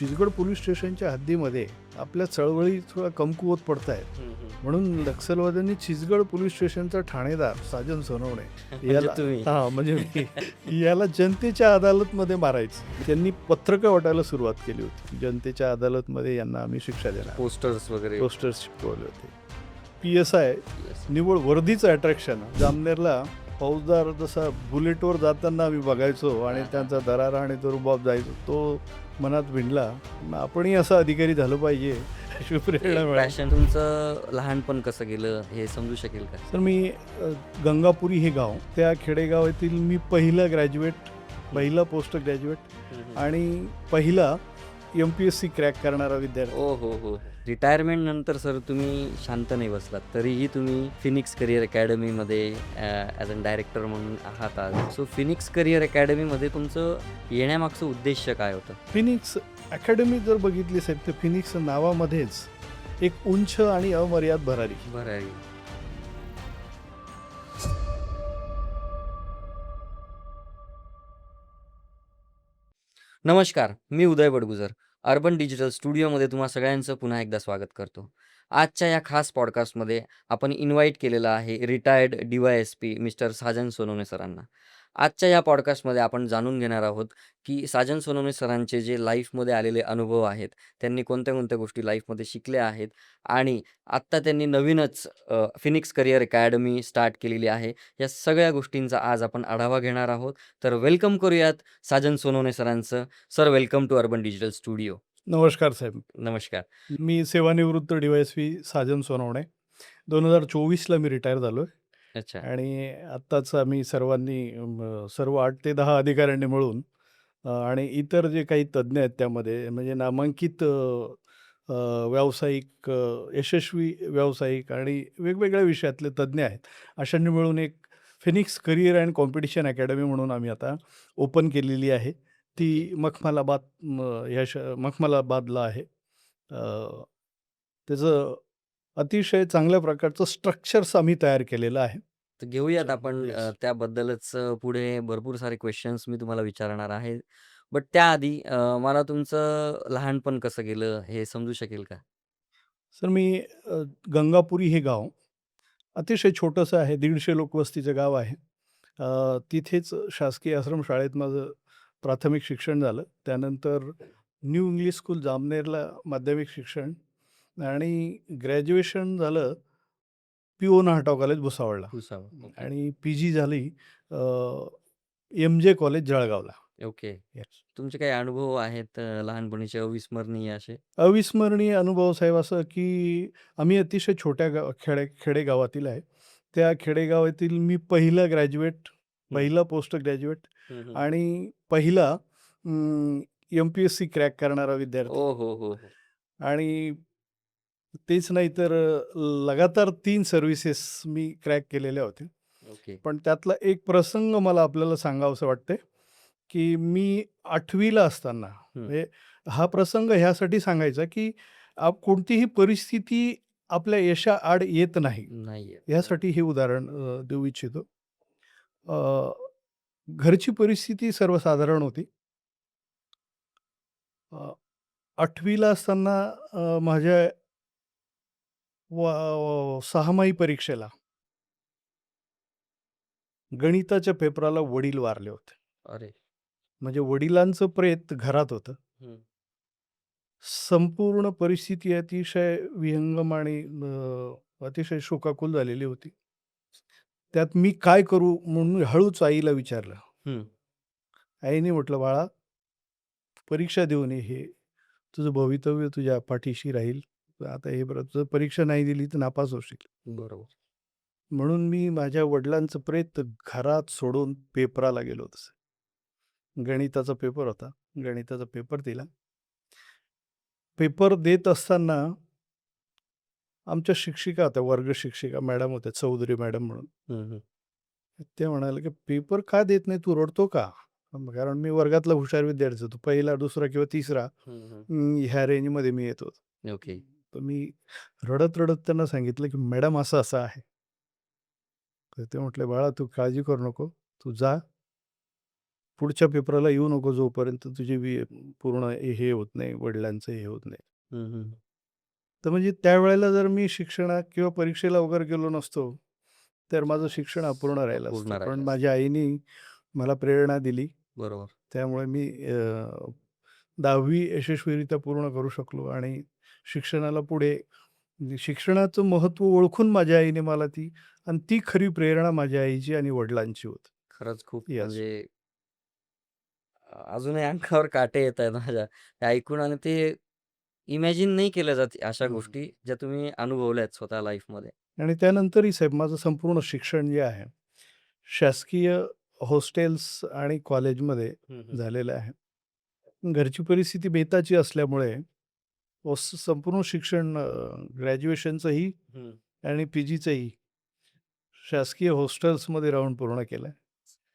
Chichgad police स्टेशनच्या हद्दीमध्ये आपल्या चळवळी थोडा कमकुवत पडत आहेत. हं, हं. म्हणून नक्षलवाद्यांनी चिचगड पोलीस स्टेशनचा ठाणेदार साजन सोनवणे म्हणजे याला तुम्ही. म्हणजे मी याला जनतेच्या अदालतमध्ये मारायचं. त्यांनी पत्रकं वाटायला सुरुवात केली होती. जनतेच्या अदालतमध्ये यांना आम्ही शिक्षा देणार. पोस्टर्स वगैरे. पोस्टर्स चिटकवले होते. PSI निव्वळ वर्दीचं अट्रॅक्शन. जामनेरला फौजदार जसा बुलेटवर जाताना आम्ही बघायचो आणि त्यांचा दरारा आणि तो रुबाब जायचो, तो मनात भिनला. आपणही असं अधिकारी झालं पाहिजे अशी प्रेरणा मिळाली. पॅशन तुमचं लहानपण कसं गेलं हे समजू शकेल का? तर मी गंगापुरी हे गाव, त्या खेडेगावातील मी पहिला पोस्ट ग्रॅज्युएट आणि पहिला MPSC क्रॅक करणारा विद्यार्थी. ओ हो. रिटायरमेंट नंतर सर तुम्ही शांत नाही बसलात, तरीही तुम्ही फिनिक्स करिअर अकॅडमीमध्ये ॲज अ डायरेक्टर म्हणून आहात आज. सो फिनिक्स करिअर अकॅडमीमध्ये तुमचं येण्यामागचं उद्देश काय होतं? फिनिक्स अकॅडमी जर बघितली साहेब, तर फिनिक्स नावामध्येच एक उंच आणि अमर्याद भरारी. बरं आहे. नमस्कार, मी उदय बडगुजर. अर्बन डिजिटल स्टुडिओमध्ये तुम्हा सगळ्यांचं पुन्हा एकदा स्वागत करतो. आजच्या या खास पॉडकास्टमध्ये आपण इन्व्हाईट केलेलं आहे retired DYSP mister Sajan Sonawane सरांना. आजच्या या पॉडकास्टमध्ये आपण जाणून घेणार आहोत, की साजन सोनवणे सरांचे जे लाईफमध्ये आलेले अनुभव आहेत, त्यांनी कोणत्या-कोणत्या गोष्टी लाईफमध्ये शिकल्या आहेत आणि आत्ता त्यांनी नवीनच फिनिक्स करिअर अकॅडमी स्टार्ट केलेली आहे. या सगळ्या गोष्टींचा आज आपण आढावा घेणार आहोत. तर वेलकम करूयात साजन सोनवणे सरांचं. Sir, welcome to Urban Digital Studio. नमस्कार साहेब. नमस्कार. मी सेवानिवृत्त DYSP साजन सोनवणे. 2024ला मी रिटायर झालोय अच्छा. आणि आत्ताच आम्ही सर्व 8 ते 10 अधिकाऱ्यांनी मिळून आणि इतर जे काही तज्ज्ञ आहेत त्यामध्ये म्हणजे नामांकित व्यावसायिक, यशस्वी व्यावसायिक आणि वेगवेगळ्या विषयातले तज्ज्ञ आहेत. अशांनी मिळून एक Phoenix career and competition academy म्हणून आम्ही आता ओपन केलेली आहे. ती मखमलाबादला आहे. त्याचं अतिशय चांगल्या प्रकारचं स्ट्रक्चर्स आम्ही तयार केलेलं आहे. तर घेऊयात आपण येस. त्याबद्दलच पुढे भरपूर सारे क्वेश्चन्स मी तुम्हाला विचारणार आहे. बट त्याआधी मला तुमचं लहानपण कसं गेलं हे समजू शकेल का? सर मी गंगापुरी हे गाव अतिशय छोटंसं आहे. 150 लोकवस्तीचं गाव आहे. तिथेच शासकीय आश्रमशाळेत माझं प्राथमिक शिक्षण झालं. त्यानंतर न्यू इंग्लिश स्कूल जामनेरला माध्यमिक शिक्षण आणि ग्रॅज्युएशन झालं PO नाहटाव कॉलेज भुसावळला भुसावळ. ओके. आणि PG झाली MJ कॉलेज जळगावला. ओके. येस. तुमचे काही अनुभव आहेत लहानपणीचे अविस्मरणीय असे? अविस्मरणीय अनुभव साहेब असं की आम्ही अतिशय छोट्या खेडेगावातील आहे. त्या खेडेगावातील मी पहिला पोस्ट ग्रॅज्युएट हं, हं. आणि पहिला MPSC क्रॅक करणारा विद्यार्थी हो. आणि तेच नाही तर लगातार 3 सर्व्हिसेस मी क्रॅक केलेल्या होत्या. ओके. पण त्यातला एक प्रसंग मला आपल्याला सांगावासं वाटतंय, की मी 8वीला असताना हं. म्हणजे हा प्रसंग ह्यासाठी सांगायचा, की कोणतीही परिस्थिती आपल्या यशाआड येत नाही. नाहीये. ह्यासाठी हे उदाहरण देऊ इच्छितो. अ, घरची परिस्थिती सर्वसाधारण होती. 8वीला असताना माझ्या 6माही परीक्षेला गणिताच्या पेपराला वडील वारले होते. अरे! म्हणजे वडिलांचं प्रेत घरात होतं. हं. संपूर्ण परिस्थिती अतिशय विहंगम आणि अतिशय शोकाकुल झालेली होती. त्यात मी काय करू म्हणून हळूच आईला विचारलं. हं. आईने म्हटलं, "बाळा, परीक्षा देऊन ये. हे तुझं भवितव्य तुझ्या पाठीशी राहील. आता हे बरं, तुझं परीक्षा नाही दिली तर नापास होशील." बरोबर. म्हणून मी माझ्या वडिलांचं प्रेत घरात सोडून पेपराला गेलो तसं. गणिताचा पेपर होता. गणिताचा पेपर दिला. पेपर देत असताना आमच्या शिक्षिका होत्या, वर्ग शिक्षिका मॅडम होत्या, चौधरी मॅडम म्हणून. हं, हं. त्या म्हणाल्या, की "पेपर का देत नाही? तू रडतो का?" कारण मी वर्गातला हुशार विद्यार्थी होतो. पहिला, दुसरा किंवा तिसरा हं, हं. ह्या रेंजमध्ये मी येत होतो. ओके. तर मी रडत-रडत त्यांना सांगितलं, की "मॅडम असं-असं आहे." तर ते म्हटले, "बाळा, तू काळजी करू नको. तू जा. पुढच्या पेपराला येऊ नको जोपर्यंत तुझी पूर्ण हे होत नाही, वडिलांचं हे होत नाही. हं, हं. तर म्हणजे त्यावेळेला जर मी शिक्षणात किंवा परीक्षेला वगैरे गेलो नसतो, तर माझं शिक्षण अपूर्ण राहिलं अपूर्ण असतं. पण राहिलं असतं. माझ्या आईनी मला प्रेरणा दिली. बरोबर. त्यामुळे मी 10वी यशस्वीरित्या पूर्ण करू शकलो आणि शिक्षणाला पुढे म्हणजे शिक्षणाचं महत्त्व ओळखून माझ्या आईने मला आणि ती खरी प्रेरणा माझ्या आईची आणि वडिलांची खरंच खूप होती. येस. म्हणजे अजूनही अंगावर काटे येतायत माझ्या ते ऐकून आणि ते इमॅजिन नाही केल्या जात अशा हं. गोष्टी ज्या तुम्ही अनुभवल्यात स्वतः लाईफमध्ये. आणि त्यानंतरही साहेब माझं संपूर्ण शिक्षण जे आहे, शासकीय हॉस्टेल्स आणि कॉलेजमध्ये हं, हं. झालेलं आहे. घरची परिस्थिती बेताची असल्यामुळे संपूर्ण शिक्षण ग्रॅज्युएशनचंही हं. आणि पी-जीचंही शासकीय हॉस्टेल्समध्ये राहून पूर्ण केलं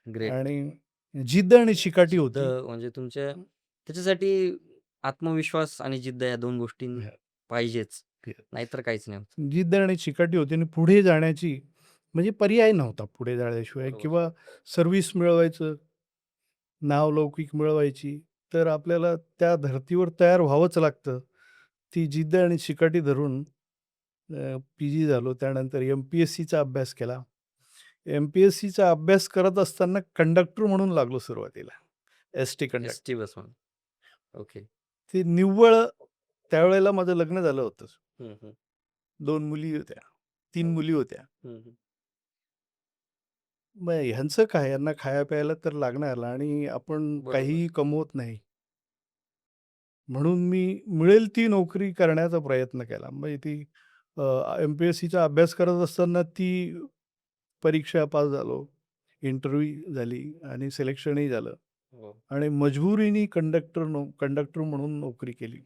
ग्रेट. आणि जिद्द आणि चिकाटी जिद्द होती. म्हणजे तुमच्या त्याच्यासाठी आत्मविश्वास आणि जिद्द या 2 गोष्टी पाहिजेच. नाहीतर काहीच नाही होत. जिद्द आणि चिकाटी होती आणि पुढे जाण्याची म्हणजे पर्याय नव्हता पुढे जाण्याशिवाय बरोबर. किंवा सर्व्हिस मिळवायचं, नावलौकिक मिळवायची, तर आपल्याला त्या धर्तीवर तयार व्हावंच लागतं. ती जिद्द आणि चिकाटी धरून पी-जी झालो. त्यानंतर एम-पी-एस-सीचा अभ्यास केला. एम-पी-एस-सीचा अभ्यास करत असताना कंडक्टर म्हणून लागलो सुरुवातीला. ST conductor. एस-टी बस म्हणून. ओके. ते निव्वळ त्यावेळेला माझं लग्न झालं होतं. हं, हं. 2 मुली होत्या, 3 ओके. मुली होत्या. हं, हं. मग ह्यांचं काय? यांना खाया-प्यायला तर लागणार आणि आपण बरोबर. काहीही कमवत नाही. म्हणून मी मिळेल ती नोकरी करण्याचा प्रयत्न केला. म्हणजे ती एम-पी-एस-सीचा अभ्यास करत असताना ती परीक्षा पास झालो. इंटरव्ह्यू झाली आणि सिलेक्शनही झालं हो. आणि मजबुरीने कंडक्टर म्हणून नोकरी केली.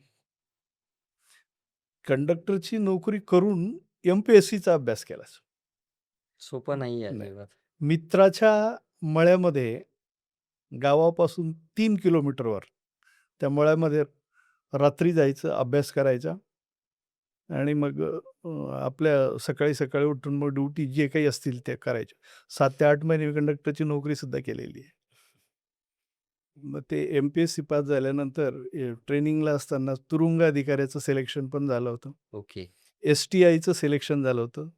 कंडक्टरची नोकरी करून एम-पी-एस-सीचा अभ्यास केला. सोपं नाहीये नाही. अजिबात. मित्राच्या मळ्यामध्ये गावापासून 3 किलोमीटरवर त्या मळ्यामध्ये रात्री जायचं, अभ्यास करायचा आणि मग आपल्या सकाळी-सकाळी उठून मग ड्युटी जे काही असतील ते करायच्या. 7 ते 8 महिने मी कंडक्टरची नोकरीसुद्धा केलेली आहे. मग ते एम-पी-एस-सी पास झाल्यानंतर ट्रेनिंगला असताना तुरुंग अधिकाऱ्याचं सिलेक्शन पण झालं होतं. ओके. एस-टी-आयचं सिलेक्शन झालं होतं.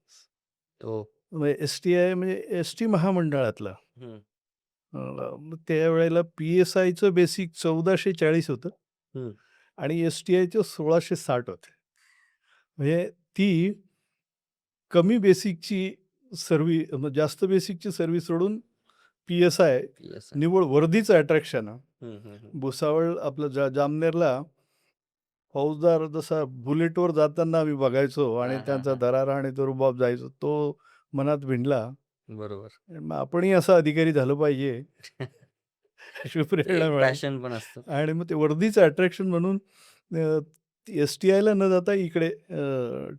हो. म्हणजे एस-टी-आय म्हणजे एस-टी महामंडळातलं. हं, मग त्यावेळेला पी-एस-आयचं बेसिक 1440 होतं हं. आणि एस-टी-आयचं 1660 होतं. म्हणजे ती कमी बेसिकची जास्त बेसिकची सर्व्हिस सोडून पी-एस-आय पी-एस-आय. निव्वळ वर्दीचं अट्रॅक्शन हां. हं, हं, हं. भुसावळ आपलं जामनेरला फौजदार जसा बुलेटवर जाताना आम्ही बघायचो आणि हां, हां, त्यांचा हां. दरारा आणि तो रुबाब जायचो. तो मनात भिनला. बरोबर. मग आपणही असं अधिकारी झालं पाहिजे, अशी ते प्रेरणा एक मिळाली. पॅशन पण असतं. आणि मग ते वर्दीचं अट्रॅक्शन म्हणून एस-टी-आयला न जाता इकडे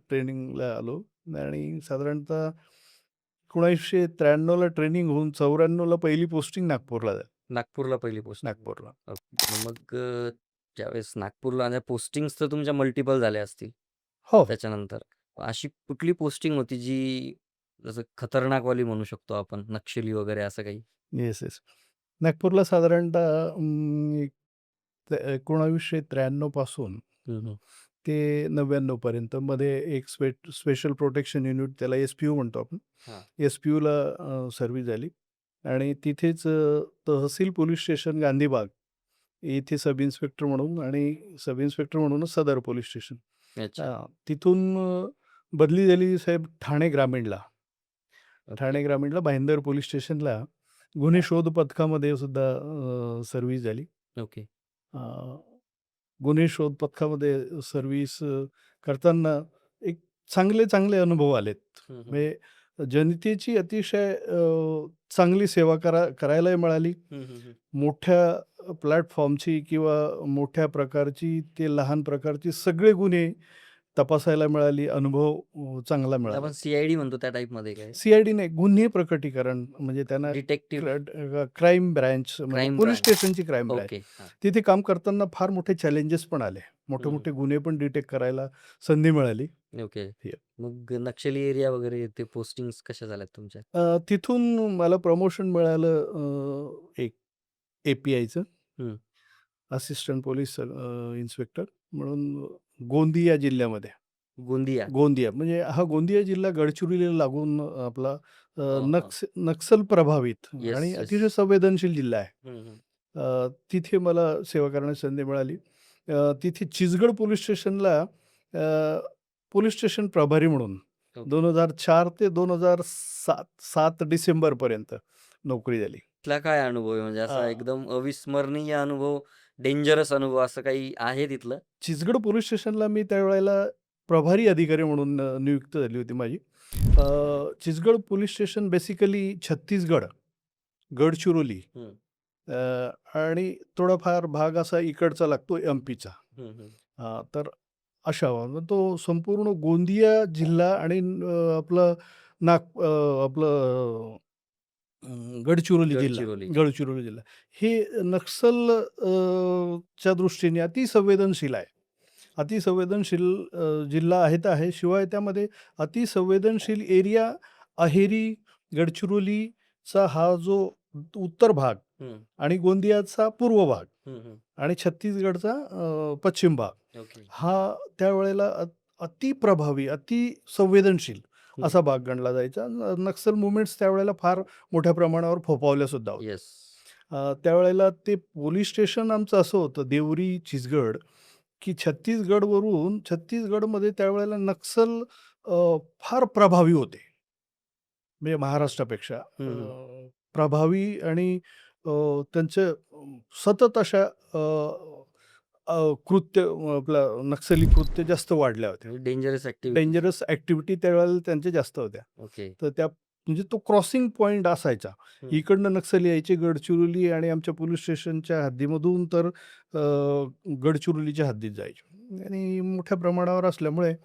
ट्रेनिंगला आलो आणि साधारणतः 1993ला ट्रेनिंग होऊन 94ला पहिली पोस्टिंग नागपूरला झाली. नागपूरला पहिली पोस्टिंग. नागपूरला. ओके. मग ज्यावेळेस नागपूरला आणि पोस्टिंग्स तर तुमच्या मल्टिपल झाल्या असतील हो. त्याच्यानंतर. अशी कुठली पोस्टिंग होती जी जसं खतरनाकवाली म्हणू शकतो आपण, नक्षली वगैरे असं काही? Yes, yes. नागपूरला साधारणतः 1993 पासून हं, हं. ते 99 पर्यंत मध्ये एक स्पेशल प्रोटेक्शन युनिट त्याला एस-पी-यू म्हणतो आपण. हां. एस-पी-यूला सर्व्हिस झाली आणि तिथेच तहसील पोलीस स्टेशन गांधीबाग इथे सब इन्स्पेक्टर म्हणून आणि सब इन्स्पेक्टर म्हणूनच सदर पोलीस स्टेशन. अच्छा. तिथून बदली झाली साहेब ठाणे ग्रामीणला. ओके. ठाणे ग्रामीणला भाईंदर पोलीस स्टेशनला गुन्हे शोध पथकामध्ये सुद्धा सर्व्हिस झाली. ओके. अ, गुन्हे शोध पथकामध्ये सर्व्हिस करताना एक चांगले-चांगले अनुभव आलेत. हं, हं. म्हणजे जनतेची अतिशय चांगली सेवा करायलाही मिळाली. हं, हं, हं. मोठ्या प्लॅटफॉर्मची किंवा मोठ्या प्रकारची ते लहान प्रकारची सगळे गुन्हे तपासायला मिळाली. अनुभव चांगला म्हणजे मिळाला. आपण सी-आय-डी म्हणतो त्या टाइपमध्ये काय? सी-आय-डी नाही, गुन्हे प्रकटीकरण म्हणजे त्यांना डिटेक्टिव्ह क्राईम ब्रँच म्हणजे crime police branch. स्टेशनची crime branch. Okay. हां. तिथे काम करताना फार मोठे चॅलेंजेस पण आले. हं, हं. मोठे-मोठे गुन्हे पण डिटेक्ट करायला संधी मिळाली. ओके. हे. मग नक्षली एरिया वगैरे ते पोस्टिंग्स कशा झाल्यात तुमच्या? तिथून मला प्रमोशन मिळालं 1 APIचं हं. असिस्टंट पोलीस इन्स्पेक्टर म्हणून गोंदिया जिल्ह्यामध्ये. गोंदिया. गोंदिया म्हणजे हा गोंदिया जिल्हा गडचिरोलीला लागून आपला हां, हां. नक्षल प्रभावित येस, आणि येस. अतिशय संवेदनशील जिल्हा आहे. हं, हं. तिथे मला सेवा करण्याची संधी मिळाली. तिथे चिचगड पोलीस स्टेशनला पोलीस स्टेशन प्रभारी म्हणून ओके. 2004 ते 2007 डिसेंबरपर्यंत नोकरी झाली. तिथला काय अनुभव आहे म्हणजे असा अ, एकदम अविस्मरणीय अनुभव, डेंजरस अनुभव असं काही आहे तिथलं? चिचगड पोलीस स्टेशनला मी त्यावेळेला प्रभारी अधिकारी म्हणून नियुक्त झाली होती माझी. Chichgad police station basically Chhattisgarh, Gadchiroli हं. अ, आणि थोडाफार भाग असा इकडचा लागतो एम-पीचा. हं, हं. तर अशा मग तो संपूर्ण गोंदिया जिल्हा आणि आपलं आपलं गडचिरोली जिल्हा, गडचिरोलीच्या. गडचिरोली जिल्हा हे नक्षल च्या दृष्टीने अतिसंवेदनशील आहे. अतिसंवेदनशील जिल्हा आहे तर आहे. शिवाय त्यामध्ये अतिसंवेदनशील एरिया अहेरी, गडचिरोलीचा हा जो उत्तर भाग हं. आणि गोंदियाचा पूर्व भाग हं, हं. आणि छत्तीसगडचा पश्चिम भाग ओके. हा त्यावेळेला अतिप्रभावी, अतिसंवेदनशील हं. असा भाग गणला जायचा. नक्सल मूव्हमेंट्स त्यावेळेला फार मोठ्या प्रमाणावर फोफावल्या सुद्धा होत्या. येस. त्यावेळेला ते पोलीस स्टेशन आमचं असं होतं देवरी, चिचगड, की छत्तीसगडमध्ये त्यावेळेला नक्सल फार प्रभावी होते. म्हणजे महाराष्ट्रापेक्षा हं, हं. प्रभावी आणि त्यांचे सतत अशा अ, अ, कृत्य आपलं नक्सली कृत्य जास्त वाढल्या होत्या. म्हणजे डेंजरस ॲक्टिव्हिटीज. डेंजरस ॲक्टिव्हिटी त्यावेळेला त्यांच्या जास्त होत्या. ओके. तर त्या म्हणजे तो क्रॉसिंग पॉइंट असायचा. हं. इकडनं नक्षली यायचे गडचिरोली आणि आमच्या पोलीस स्टेशनच्या हद्दीमधून तर गडचिरोलीच्या हद्दीत जायचे आणि मोठ्या प्रमाणावर असल्यामुळे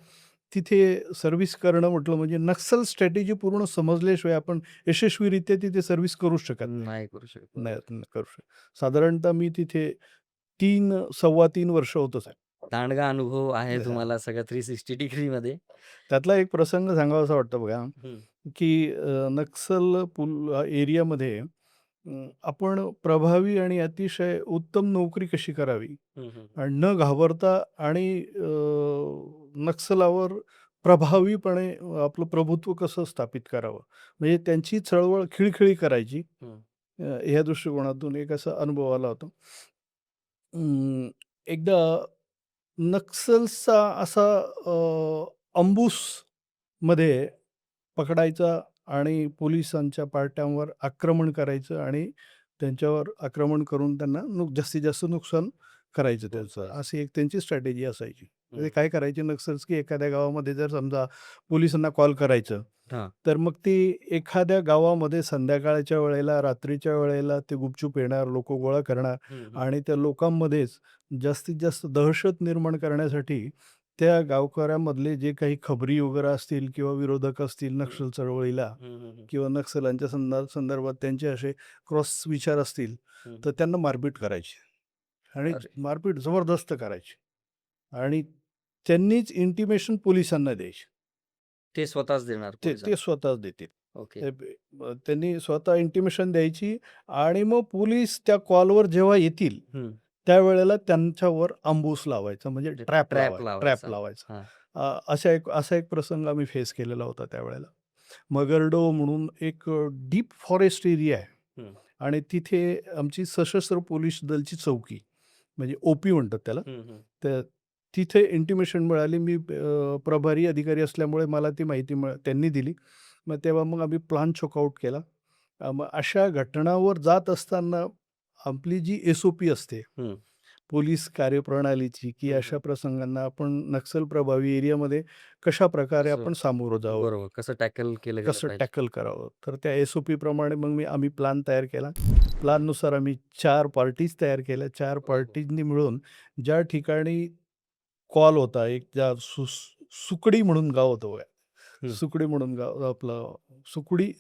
तिथे सर्व्हिस करणं म्हटलं म्हणजे नक्सल स्ट्रॅटेजी पूर्ण समजल्याशिवाय आपण यशस्वीरित्या तिथे सर्व्हिस करूच शकत नाही. नाही करू शकत. नाही बरोबर. नाही करू शकत. साधारणतः मी तिथे 3 वर्ष होतो साहेब. दांडगा अनुभव आहे हां. तुम्हाला सगळ्या 360 डिग्रीमध्ये. त्यातला एक प्रसंग सांगावासा वाटतो बघा, हं. की नक्सल एरियामध्ये आपण प्रभावी आणि अतिशय उत्तम नोकरी कशी करावी हं, हं. आणि न घाबरता आणि नक्षलावर प्रभावीपणे आपलं प्रभुत्व कसं स्थापित करावं. म्हणजे त्यांची चळवळ खिळखिळी करायची. हं. ह्या दृष्टिकोनातून एक असा अनुभव आला होता. एकदा नक्सल्सचा असा अंबुसमध्ये पकडायचा आणि पोलिसांच्या पार्ट्यांवर आक्रमण करायचं आणि त्यांच्यावर आक्रमण करून त्यांना जास्तीत जास्त नुकसान करायचं त्याचं. ओके. अशी एक त्यांची स्ट्रॅटेजी असायची. हं. म्हणजे काय करायचे नक्सल्स, की एखाद्या गावामध्ये जर समजा पोलिसांना कॉल करायचं, हां. तर मग ते एखाद्या गावामध्ये संध्याकाळच्या वेळेला, रात्रीच्या वेळेला ते गुपचूप येणार, लोकं गोळा करणार हं, हं. आणि त्या लोकांमध्येच जास्तीत जास्त दहशत निर्माण करण्यासाठी त्या गावकऱ्यांमधले जे काही खबरी वगैरे असतील किंवा विरोधक असतील हं. नक्षल चळवळीला हं, हं, हं. किंवा नक्षल्यांच्या संदर्भात त्यांचे असे क्रॉस विचार असतील, हं. तर त्यांना मारपीट करायची आणि अरे! मारपीट जबरदस्त करायची आणि त्यांनीच इंटिमेशन पोलिसांना द्यायची. ते स्वतःच देणार ते ते पोलिसांना. स्वतःच देतील. ओके. त्यांनी स्वतः इंटिमेशन द्यायची आणि मग पोलीस त्या कॉलवर जेव्हा येतील, हं. त्यावेळेला त्यांच्यावर अंबूस लावायचा म्हणजे म्हणजे ट्रॅप ट्रॅप ट्रॅप लावायचा. लावायचा. हां. असा एक प्रसंग आम्ही फेस केलेला होता त्यावेळेला. मगरडो म्हणून एक डीप फॉरेस्ट एरिया आहे हं. आणि तिथे आमची सशस्त्र पोलीस दलची चौकी म्हणजे ओ-पी म्हणतात त्याला. हं, हं. तर तिथे इंटिमेशन मिळाली. मी प्रभारी अधिकारी असल्यामुळे मला ती माहिती त्यांनी दिली. मग आम्ही प्लॅन चेकआउट केला. मग अशा घटनावर जात असताना आपली जी एस-ओ-पी असते, हं. पोलीस कार्यप्रणालीची, की हं, अशा हं. प्रसंगांना आपण नक्षल प्रभावी एरियामध्ये कशाप्रकारे कसं आपण सामोरं जावं, बरोबर. कसं टॅकल केलं गेलं कसं पाहिजे. टॅकल करावं. तर त्या एस-ओ-पी प्रमाणे मग आम्ही प्लॅन तयार केला. प्लॅननुसार आम्ही 4 पार्टीज तयार केल्या. 4 हो, हो. पार्टीजनी मिळून ज्या ठिकाणी कॉल होता, एक ज्या सुकडी म्हणून गाव होतं बघा. हं. सुकडी म्हणून गाव आपलं सुकडी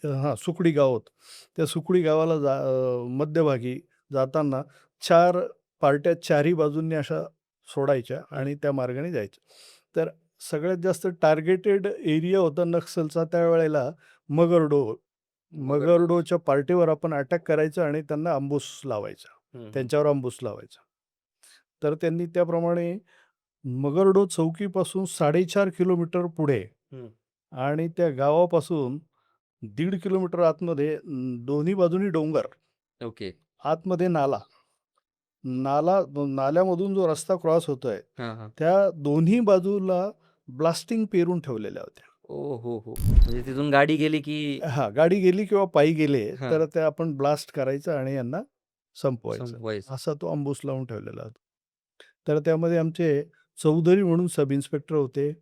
गाव होतं. त्या सुकडी गावाला मध्यभागी जाताना 4 पार्ट्या चारही बाजूंनी अशा सोडायच्या हं. आणि त्या मार्गाने जायचं. तर सगळ्यात जास्त टार्गेटेड एरिया होता नक्षलचा त्यावेळेला मगरडो. मगरडोच. मगरडोच्या पार्टीवर आपण अटॅक करायचं आणि त्यांना अंबूस लावायचा. हं, हं. त्यांच्यावर अंबुस लावायचा. तर त्यांनी त्याप्रमाणे मगरडो चौकीपासून 4.5 किलोमीटर पुढे हं. आणि त्या गावापासून 1.5 किलोमीटर आतमध्ये दोन्ही बाजूनी डोंगर, ओके. आतमध्ये नाला. नाल्यामधून जो रस्ता क्रॉस होतोय, हां, हां. त्या दोन्ही बाजूला ब्लास्टिंग पेरून ठेवलेल्या होत्या. ओ हो, हो. म्हणजे तिथून गाडी गेली की हां, गाडी गेली किंवा पायी गेले, हां, तर ते आपण ब्लास्ट करायचं आणि यांना संपवायचं. संपवायचं. असा तो अंबूस लावून ठेवलेला होता. तर त्यामध्ये आमचे चौधरी म्हणून सब इन्स्पेक्टर होते.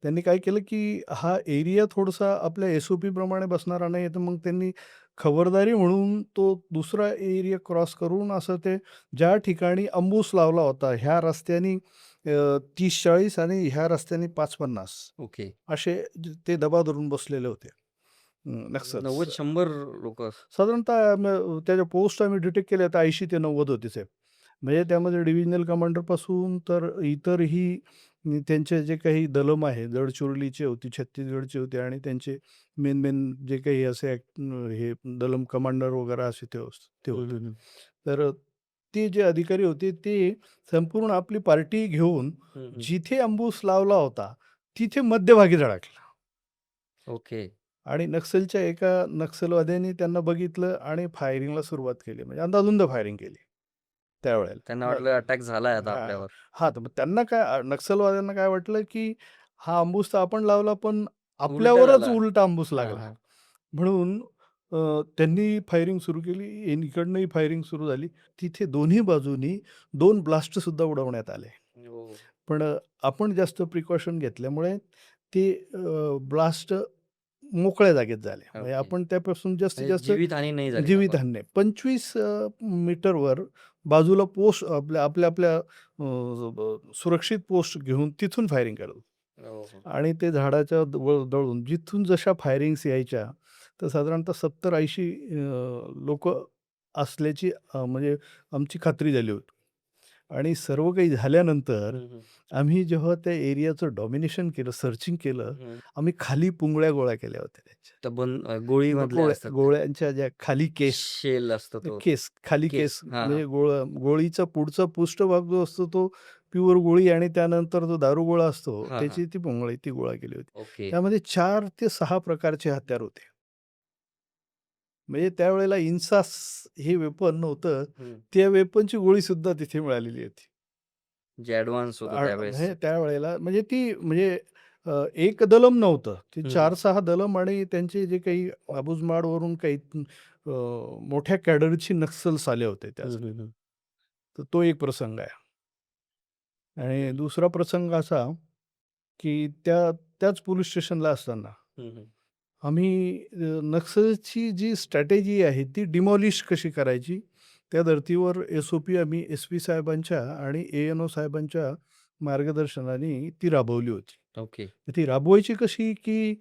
त्यांनी काय केलं, की हा एरिया थोडासा आपल्या एस-ओ-पी प्रमाणे बसणारा नाही, तर मग त्यांनी खबरदारी म्हणून तो दुसरा एरिया क्रॉस करून असं ते ज्या ठिकाणी अंबूस लावला होता, ह्या रस्त्यानी 30-40 आणि ह्या रस्त्याने 5-50 ओके. असे ते दबा धरून बसलेले होते. नक्सल्स. 90-100 लोकं. साधारणतः त्याच्या पोस्ट आम्ही डिटेक्ट केल्या तर 80 ते 90 होते साहेब. म्हणजे त्यामध्ये डिव्हिजनल कमांडरपासून तर इतरही त्यांचे जे काही दलम आहे, गडचिरोलीची होती, छत्तीसगडची होती आणि त्यांचे मेन जे काही असे हे दलम कमांडर वगैरे असे ते हं, होते. हं, हं. तर ते जे अधिकारी होते ते संपूर्ण आपली पार्टी घेऊन हं, हं. जिथे अंबूस लावला होता, तिथे मध्यभागी धडकला. ओके. आणि नक्षलच्या एका नक्षलवाद्यांनी त्यांना बघितलं आणि फायरिंगला सुरुवात केली. म्हणजे अंदाधुंद फायरिंग केली त्यावेळेला. त्यांना वाटलं अटॅक झालाय आता हां, आपल्यावर. हां. तर मग त्यांना काय नक्षलवाद्यांना काय वाटलं, की हा अंबूस तर आपण लावला, पण उलटा आपल्यावरच झाला. उलटा अंबूस हां, लागला. हां. म्हणून त्यांनी फायरिंग सुरू केली. इकडनंही फायरिंग सुरू झाली. तिथे दोन्ही बाजूनी 2 ब्लास्टसुद्धा उडवण्यात आले. हो. पण आपण जास्त प्रिकॉशन घेतल्यामुळे ते ब्लास्ट मोकळ्या जागेत झाले. म्हणजे ओके. आपण त्यापासून जास्तीत म्हणजे जास्त जीवितहानी नाही झाली ना पण. जीवितहानी नाही. 25 मीटरवर बाजूला पोस्ट आपल्या सुरक्षित पोस्ट घेऊन तिथून फायरिंग करत होतो. हो, हो. आणि ते झाडाच्या दळून जिथून जशा फायरिंग्स यायच्या, तर साधारणतः 70-80 लोकं असल्याची म्हणजे आमची खात्री झाली होती. आणि सर्व काही झाल्यानंतर हं, हं. आम्ही जेव्हा त्या एरियाचं डॉमिनेशन केलं, सर्चिंग केलं, हं. आम्ही खाली पुंगळ्या गोळा केल्या होत्या त्यांच्या. तर गोळीमधल्या असतात त्या. गोळ्यांच्या ज्या खाली केस शेल असतो तो. खाली केस. केस हां, हां. म्हणजे गोळीचा पुढचा पृष्ठभाग जो असतो तो प्युअर गोळी आणि त्यानंतर जो दारुगोळा असतो हां, हां. त्याची ती पुंगळी ती गोळा केली होती. ओके. त्यामध्ये 4 ते 6 प्रकारचे हत्यार होते. म्हणजे त्यावेळेला इन्सास हे वेपन नव्हतं. हं. त्या वेपनची गोळीसुद्धा तिथे मिळालेली होती. जे ॲडव्हान्स होतं म्हणजे त्यावेळेसचं. त्यावेळेला म्हणजे ती म्हणजे एक दलम नव्हतं. ते हं, हं. 4-6 दलम आणि त्यांचे जे काही अबुजमाडवरून काही मोठ्या कॅडरची नक्सल्स आले होते हं, त्यासाठी. हं, हं. तर तो एक प्रसंग आहे. आणि दुसरा प्रसंग असा, की त्याच पोलिस स्टेशनला असताना हं, हं. आम्ही नक्सलची जी स्ट्रॅटेजी आहे ती डिमॉलिश कशी करायची, त्या धर्तीवर एस-ओ-पी आम्ही एस-पी साहेबांच्या आणि ए-एन-ओ साहेबांच्या मार्गदर्शनाने ती राबवली होती. ओके. ती राबवायची कशी, की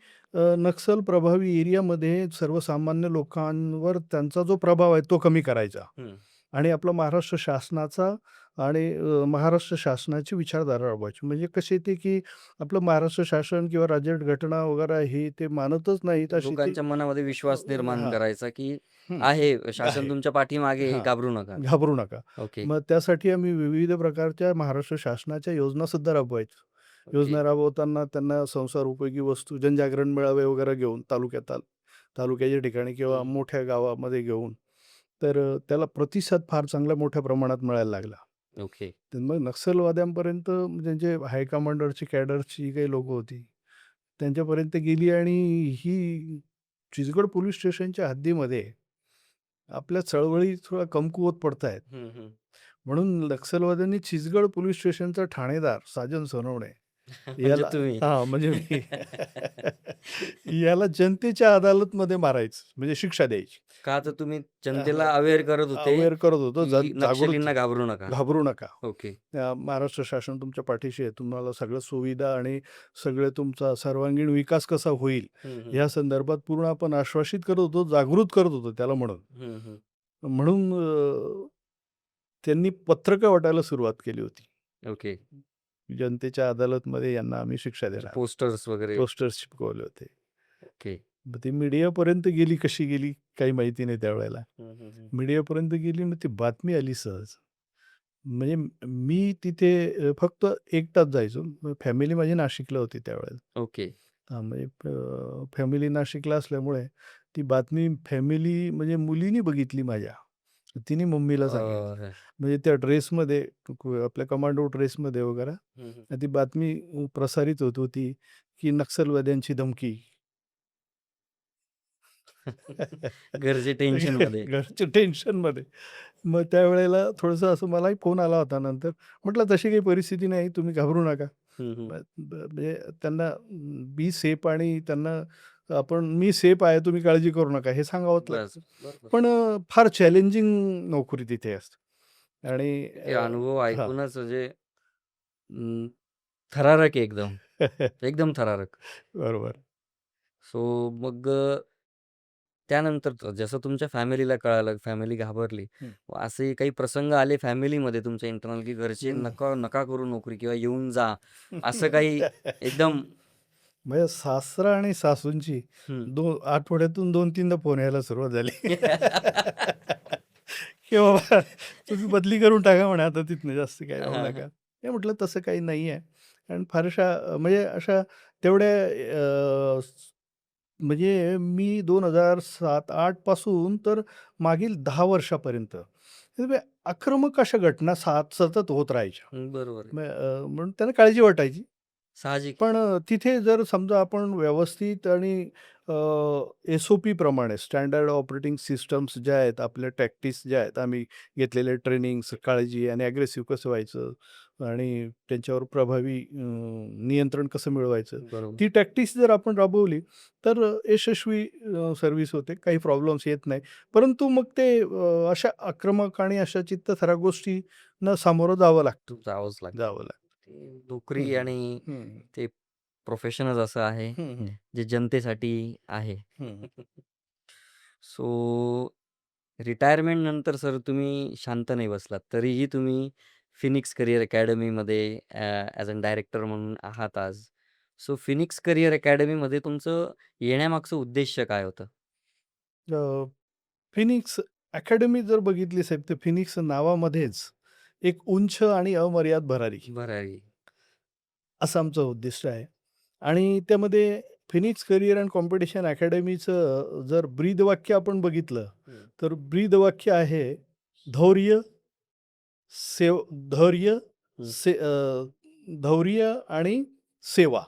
नक्षल प्रभावी एरियामध्ये सर्वसामान्य लोकांवर त्यांचा जो प्रभाव आहे तो कमी करायचा. हं. आणि आपला महाराष्ट्र शासनाचा आणि महाराष्ट्र शासनाची विचारधारा राबवायची. म्हणजे कसे ते, की आपलं महाराष्ट्र शासन किंवा राज्यघटना वगैरे हे ते मानतच नाहीत अशी ती लोकांच्या मनामध्ये विश्वास निर्माण हां. करायचा, की हं. आहे शासन आहे. तुमच्या पाठीमागे आहे, हां. घाबरू नका. घाबरू नका. ओके, मग त्यासाठी आम्ही विविध प्रकारच्या महाराष्ट्र शासनाच्या योजनासुद्धा राबवायचो. ओके. योजना राबवताना त्यांना संसार उपयोगी वस्तू, जनजागरण मेळावे वगैरे घेऊन तालुक्याच्या ठिकाणी किंवा हं. मोठ्या गावामध्ये घेऊन, तर त्याला प्रतिसाद फार चांगल्या मोठ्या प्रमाणात मिळायला लागला. ओके. तर मग नक्षलवाद्यांपर्यंत त्यांचे हाय कमांडरची, कॅडरची काही लोकं होती, त्यांच्यापर्यंत गेली आणि ही चिचगड पोलीस स्टेशनच्या हद्दीमध्ये आपल्या चळवळी थोड्या कमकुवत पडतायत. हं, हं. म्हणून नक्षलवाद्यांनी चिचगड पोलीस स्टेशनचा ठाणेदार साजन सोनवणे म्हणजे याला तुम्ही. हां, म्हणजे मी याला जनतेच्या अदालतमध्ये मारायचं, म्हणजे शिक्षा द्यायची. का तर तुम्ही जनतेला अवेअर करत होते, अवेअर करत होतो, की जागृत नक्षलींना घाबरू नका. घाबरू नका. ओके. महाराष्ट्र शासन तुमच्या पाठीशी आहे. तुम्हाला सगळ्या सुविधा आणि सगळे तुमचा सर्वांगीण विकास कसा होईल, हं, हं. या संदर्भात पूर्ण आपण आश्वासित करत होतो, जागृत करत होतो त्याला म्हणून. हं, हं. म्हणून त्यांनी पत्रकं वाटायला सुरुवात केली होती. ओके. जनतेच्या अदालतमध्ये यांना आम्ही शिक्षा म्हणजे देणार. पोस्टर्स वगैरे. पोस्टर्स चिपकवले होते. ओके. मग ती मीडियापर्यंत गेली, कशी गेली काही माहिती नाही त्यावेळेला. हं, हं, हं. मीडियापर्यंत गेली मग ती बातमी आली सहज. म्हणजे मी तिथे फक्त 1 तास जायचो. फॅमिली माझी नाशिकला होती त्यावेळेला. ओके. हां, म्हणजे फॅमिली नाशिकला असल्यामुळे ती बातमी फॅमिली म्हणजे मुलीनी बघितली माझ्या. तिने मम्मीला सांगितलं. अ, म्हणजे त्या ड्रेसमध्ये आपल्या कमांडो ड्रेसमध्ये वगैरे हं, हं. ती बातमी प्रसारित होत होती, की नक्षलवाद्यांची धमकी. घरचे टेन्शनमध्ये. घरच्या टेन्शनमध्ये. मग त्यावेळेला थोडंसं असं मलाही फोन आला होता नंतर. म्हटलं, "तशी काही परिस्थिती नाही, तुम्ही घाबरू नका." हं, हं. म्हणजे त्यांना बी सेफ आणि त्यांना आपण मी सेफ आहे, तुम्ही काळजी करू नका हे सांगावंच बस. लागतं. बरोबर. पण फार चॅलेंजिंग नोकरी तिथे असते आणि ते अनुभव हां. ऐकूनच म्हणजे थरारक आहे एकदम. एकदम थरारक. बरोबर. सो मग त्यानंतर जसं तुमच्या फॅमिलीला कळालं, फॅमिली घाबरली. हं. असे काही प्रसंग आले फॅमिलीमध्ये तुमच्या इंटरनल, की घरचे हं. नका नका करू नोकरी किंवा येऊन जा. असं काही एकदम म्हणजे सासरा आणि सासूंची हं. आठवड्यातून 2-3दा फोन यायला सुरुवात झाली. की बाबा तुम्ही बदली करून टाका म्हणे आता तिथनं जास्त काही राहू हां, नका. हां. मी म्हटलं तसं काही नाही आहे. कारण फारशा म्हणजे अशा तेवढ्या म्हणजे मी 2007-08 पासून तर मागील 10 वर्षापर्यंत म्हणजे आक्रमक अशा घटना सतत होत राहायच्या. बरोबर आहे. म्हणून त्यांना काळजी वाटायची. साहजिक. पण तिथे जर समजा आपण व्यवस्थित आणि एस-ओ-पी प्रमाणे स्टँडर्ड ऑपरेटिंग सिस्टम्स ज्या आहेत, आपल्या टॅक्टिक्स ज्या आहेत, आम्ही घेतलेले ट्रेनिंग्स, काळजी आणि अग्रेसिव्ह कसं व्हायचं आणि त्यांच्यावर प्रभावी नियंत्रण कसं मिळवायचं. बरोबर. ती टॅक्टिक्स जर आपण राबवली, तर यशस्वी सर्व्हिस होते. काही प्रॉब्लेम्स येत नाही. परंतु मग ते अशा आक्रमक आणि अशा चित्तथरारक गोष्टींना सामोरं जावं लागतं. जावंच लागतं. जावं लागतं. ते हं, नोकरी हं. आणि हं. ते प्रोफेशनच असं आहे, हं, हं. जे जनतेसाठी आहे. हं. सो रिटायरमेंट नंतर सर तुम्ही शांत नाही बसलात. तरीही तुम्ही फिनिक्स करियर अकॅडमीमध्ये ॲज अ डायरेक्टर म्हणून आहात आज. सो फिनिक्स करियर अकॅडमीमध्ये तुमचं येण्यामागचं उद्देश काय होतं? फिनिक्स अकॅडमी जर बघितली साहेब, तर फिनिक्स नावामध्येच एक उंच आणि अमर्याद भरारी भरारी. असं आमचं उद्दिष्ट आहे. आणि त्यामध्ये फिनिक्स करियर अँड कॉम्पिटिशन अकॅडमीचं जर ब्रीदवाक्य आपण बघितलं, हं, तर ब्रीदवाक्य आहे धौर्य, धैर्य, हं, से धैर्य आणि सेवा.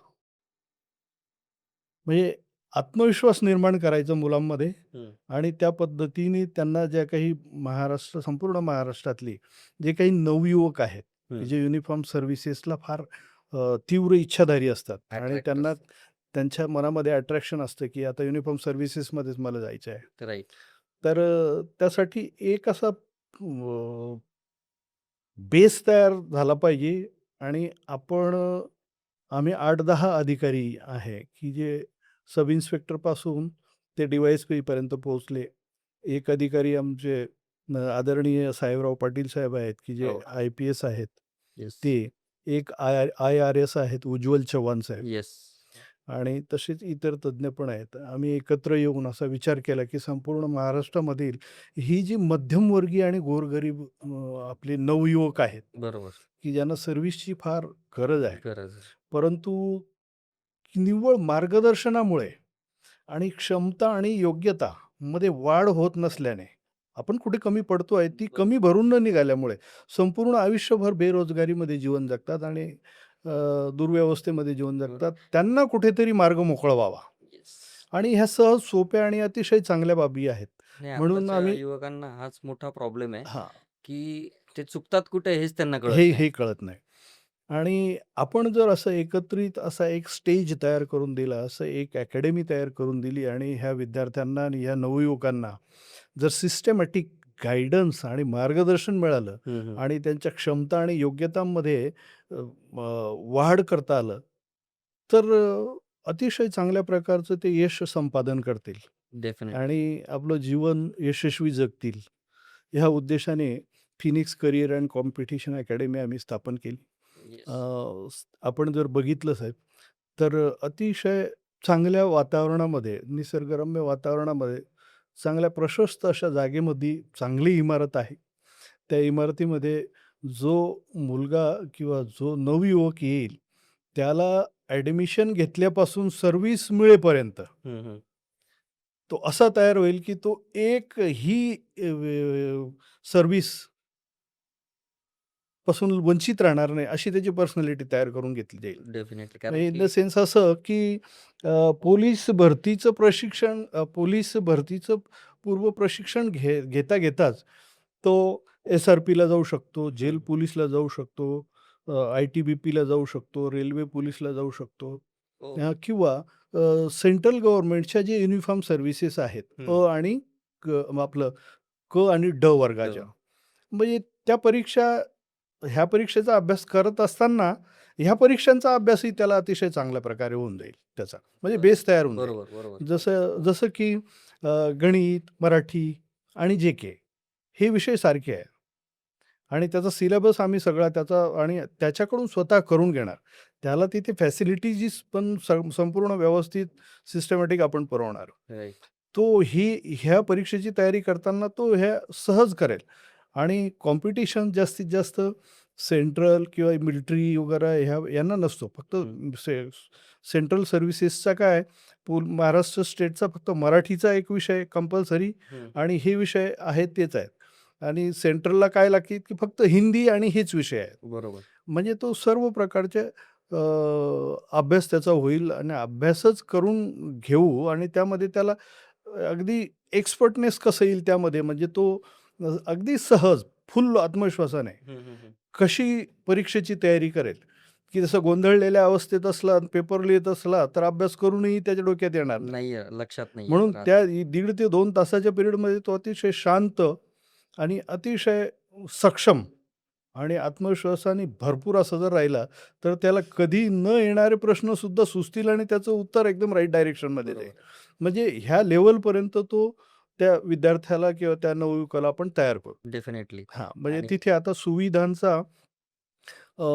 म्हणजे आत्मविश्वास निर्माण करायचा मुलांमध्ये हं, आणि त्या पद्धतीने त्यांना ज्या काही संपूर्ण महाराष्ट्रातली जे काही नवयुवक आहेत, की हं. जे युनिफॉर्म सर्व्हिसेसला फार तीव्र इच्छाधारी असतात आणि अट्रॅक्ट त्यांना असतं. त्यांच्या मनामध्ये अट्रॅक्शन असतं, की आता युनिफॉर्म सर्व्हिसेसमध्येच मला जायचं आहे. राइट. तर त्यासाठी एक असा बेस तयार झाला पाहिजे आणि आम्ही 8-10 अधिकारी आहे, की जे सब इन्स्पेक्टरपासून ते डी-वाय-एस-पी पर्यंत पोहोचले. एक अधिकारी आमचे आदरणीय साहेबराव पाटील साहेब आहेत, की जे हो. आय-पी-एस आहेत येस. ते. एक आय-आर-एस आहेत उज्ज्वल चव्हाण साहेब येस. आणि तसेच इतर तज्ञ पण आहेत. आम्ही एकत्र येऊन असा विचार केला, की संपूर्ण महाराष्ट्रामधील ही जी मध्यमवर्गीय आणि गोरगरीब आपले नवयुवक आहेत, बरोबर. की ज्यांना सर्व्हिसची फार गरज आहे. गरज आहे. परंतु निव्वळ मार्गदर्शनामुळे आणि क्षमता आणि योग्यता मध्ये वाढ होत नसल्याने आपण कुठे कमी पडतोय ती बरोबर. कमी भरून न निघाल्यामुळे संपूर्ण आयुष्यभर बेरोजगारीमध्ये जीवन जगतात आणि दुर्व्यवस्थेमध्ये जीवन जगतात. त्यांना कुठेतरी मार्ग मोकळा व्हावा येस. आणि ह्या सहज सोप्या आणि अतिशय चांगल्या बाबी आहेत. नाही म्हणून आत्ताच्या आम्ही युवकांना हाच मोठा प्रॉब्लेम आहे, हां, की ते चुकतात कुठे हेच त्यांना कळत हे नाही. हे कळत नाही. आणि आपण जर असं एकत्रित असा एक स्टेज तयार करून दिला, असं एक अकॅडमी तयार करून दिली आणि ह्या विद्यार्थ्यांना आणि ह्या नवयुवकांना जर सिस्टमॅटिक गाईडन्स आणि मार्गदर्शन मिळालं हं, हं. आणि त्यांच्या क्षमता आणि योग्यतांमध्ये वाढ करता आलं, तर अतिशय चांगल्या प्रकारचं ते यश संपादन करतील डेफिनिटली. आणि आपलं जीवन यशस्वी जगतील. ह्या उद्देशाने Phoenix career and competition academy आम्ही स्थापन केली. येस. आपण जर बघितलं साहेब, तर अतिशय चांगल्या वातावरणामध्ये, निसर्गरम्य वातावरणामध्ये, चांगल्या प्रशस्त अशा जागेमध्ये चांगली इमारत आहे. त्या इमारतीमध्ये जो मुलगा किंवा जो नवयुवक येईल, त्याला ॲडमिशन घेतल्यापासून सर्व्हिस मिळेपर्यंत हं, हं. तो असा तयार होईल, की तो एकही सर्व्हिस पासून वंचित राहणार नाही, अशी त्याची पर्सनॅलिटी तयार करून घेतली जाईल. डेफिनेटली. कारण इन द की सेन्स असं, की पोलीस भरतीचं प्रशिक्षण पोलीस भरतीचं पूर्व प्रशिक्षण घेता-घेताच तो एस-आर-पीला जाऊ शकतो, जेल हं. पोलिसला जाऊ शकतो, आय-टी-बी-पीला जाऊ शकतो, रेल्वे पोलिसला जाऊ शकतो हो. किंवा सेंट्रल गव्हर्नमेंटच्या जे युनिफॉर्म सर्व्हिसेस आहेत, हं. आणि आपलं आणि ड वर्गाच्या. ड. म्हणजे त्या परीक्षा ह्या परीक्षेचा अभ्यास करत असताना, ह्या परीक्षांचा अभ्यासही त्याला अतिशय चांगल्या प्रकारे होऊन जाईल त्याचा. म्हणजे बरं. बेस तयार होऊन जाईल. बरोबर, बरोबर. जसं जसं की गणित, मराठी आणि जे-के हे विषय सारखे आहे आणि त्याचा सिलेबस आम्ही सगळा त्याचा आणि त्याच्याकडून स्वतः करून घेणार. त्याला तिथे फॅसिलिटीज पण संपूर्ण व्यवस्थित सिस्टमॅटिक आपण पुरवणार. राइट. तो ह्या परीक्षेची तयारी करताना तो ह्या सहज करेल आणि कॉम्पिटिशन जास्तीत जास्त सेंट्रल किंवा मिलिटरी वगैरे यांना नसतो. फक्त हं. सेंट्रल सर्व्हिसेसचा काय, महाराष्ट्र स्टेटचा फक्त मराठीचा एक विषय कंपल्सरी हं. आणि हे विषय आहेत तेच आहेत. आणि सेंट्रलला काय लागते, की फक्त हिंदी आणि हेच विषय आहेत. बरोबर. म्हणजे तो सर्व प्रकारचे अभ्यास त्याचा होईल आणि अभ्यासच करून घेऊ आणि त्यामध्ये त्याला अगदी एक्सपर्टनेस कसं येईल त्यामध्ये, म्हणजे तो अगदी सहज, फुल आत्मविश्वासाने हं, हं, हं. कशी परीक्षेची तयारी करेल, की जसं गोंधळलेल्या अवस्थेत असला, पेपर लिहित असला, तर अभ्यास करूनही त्याच्या डोक्यात येणार नाही. नाही लक्षात नाही म्हणून येत राहत. त्या 1.5 ते 2 तासाच्या पिरियडमध्ये तो अतिशय शांत आणि अतिशय सक्षम आणि आत्मविश्वासाने भरपूर असा जर राहिला, तर त्याला कधी न येणारे प्रश्नसुद्धा सुचतील आणि त्याचं उत्तर एकदम राईट डायरेक्शनमध्ये जाईल. बरोबर. म्हणजे ह्या लेव्हलपर्यंत तो त्या विद्यार्थ्याला किंवा त्या नवयुवकाला आपण तयार करू. डेफिनेटली. हां, म्हणजे आणि तिथे आता सुविधांचा अ,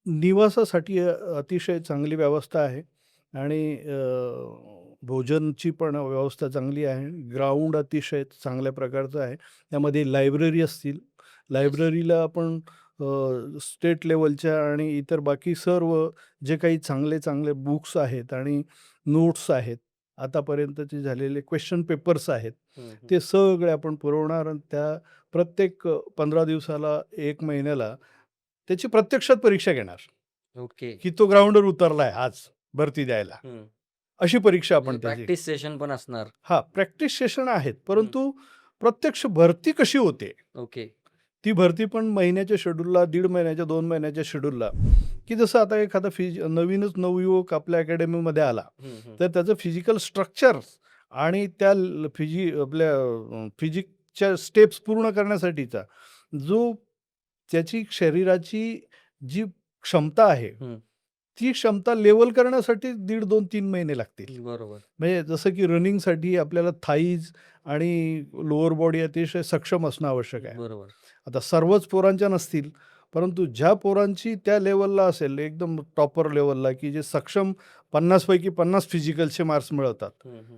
निवासासाठी अतिशय चांगली व्यवस्था आहे आणि भोजनची पण व्यवस्था चांगली आहे. ग्राउंड अतिशय चांगल्या प्रकारचं आहे. त्यामध्ये लायब्ररी असतील. येस. लायब्ररीला आपण स्टेट लेव्हलच्या आणि इतर बाकी सर्व जे काही चांगले-चांगले बुक्स आहेत आणि नोट्स आहेत, आतापर्यंतचे झालेले क्वेश्चन पेपर्स आहेत, हं, हं. ते सगळे आपण पुरवणार आणि त्या प्रत्येक 15 दिवसाला, 1 महिन्याला त्याची प्रत्यक्षात परीक्षा घेणार, ओके. की तो ग्राउंडवर उतरलाय आज भरती द्यायला. हं. अशी परीक्षा म्हणजे आपण त्याची प्रॅक्टिस सेशन पण असणार. हां, प्रॅक्टिस सेशन आहेत, हं. परंतु प्रत्यक्ष भरती कशी होते, ओके. ती भरती पण महिन्याच्या शेड्यूलला, दीड महिन्याच्या, 2 महिन्याच्या शेड्यूलला, की जसं आता एखादा नवीनच नवयुवक आपल्या अकॅडमीमध्ये आला, हं, हं. तर त्याचं फिजिकल स्ट्रक्चर आणि त्या आपल्या फिजिकच्या स्टेप्स पूर्ण करण्यासाठीचा जो त्याची शरीराची जी क्षमता आहे, हं. ती क्षमता लेव्हल करण्यासाठी 1.5, 2, 3 महिने लागतील. बरोबर. म्हणजे जसं की रनिंगसाठी आपल्याला थाईज आणि लोअर बॉडी अतिशय सक्षम असणं आवश्यक आहे. बरोबर. आता सर्वच पोरांच्या नसतील, परंतु ज्या पोरांची त्या लेव्हलला असेल, एकदम टॉपर लेव्हलला, की जे सक्षम 50 पैकी 50 फिजिकलचे मार्क्स मिळवतात. हं, हं.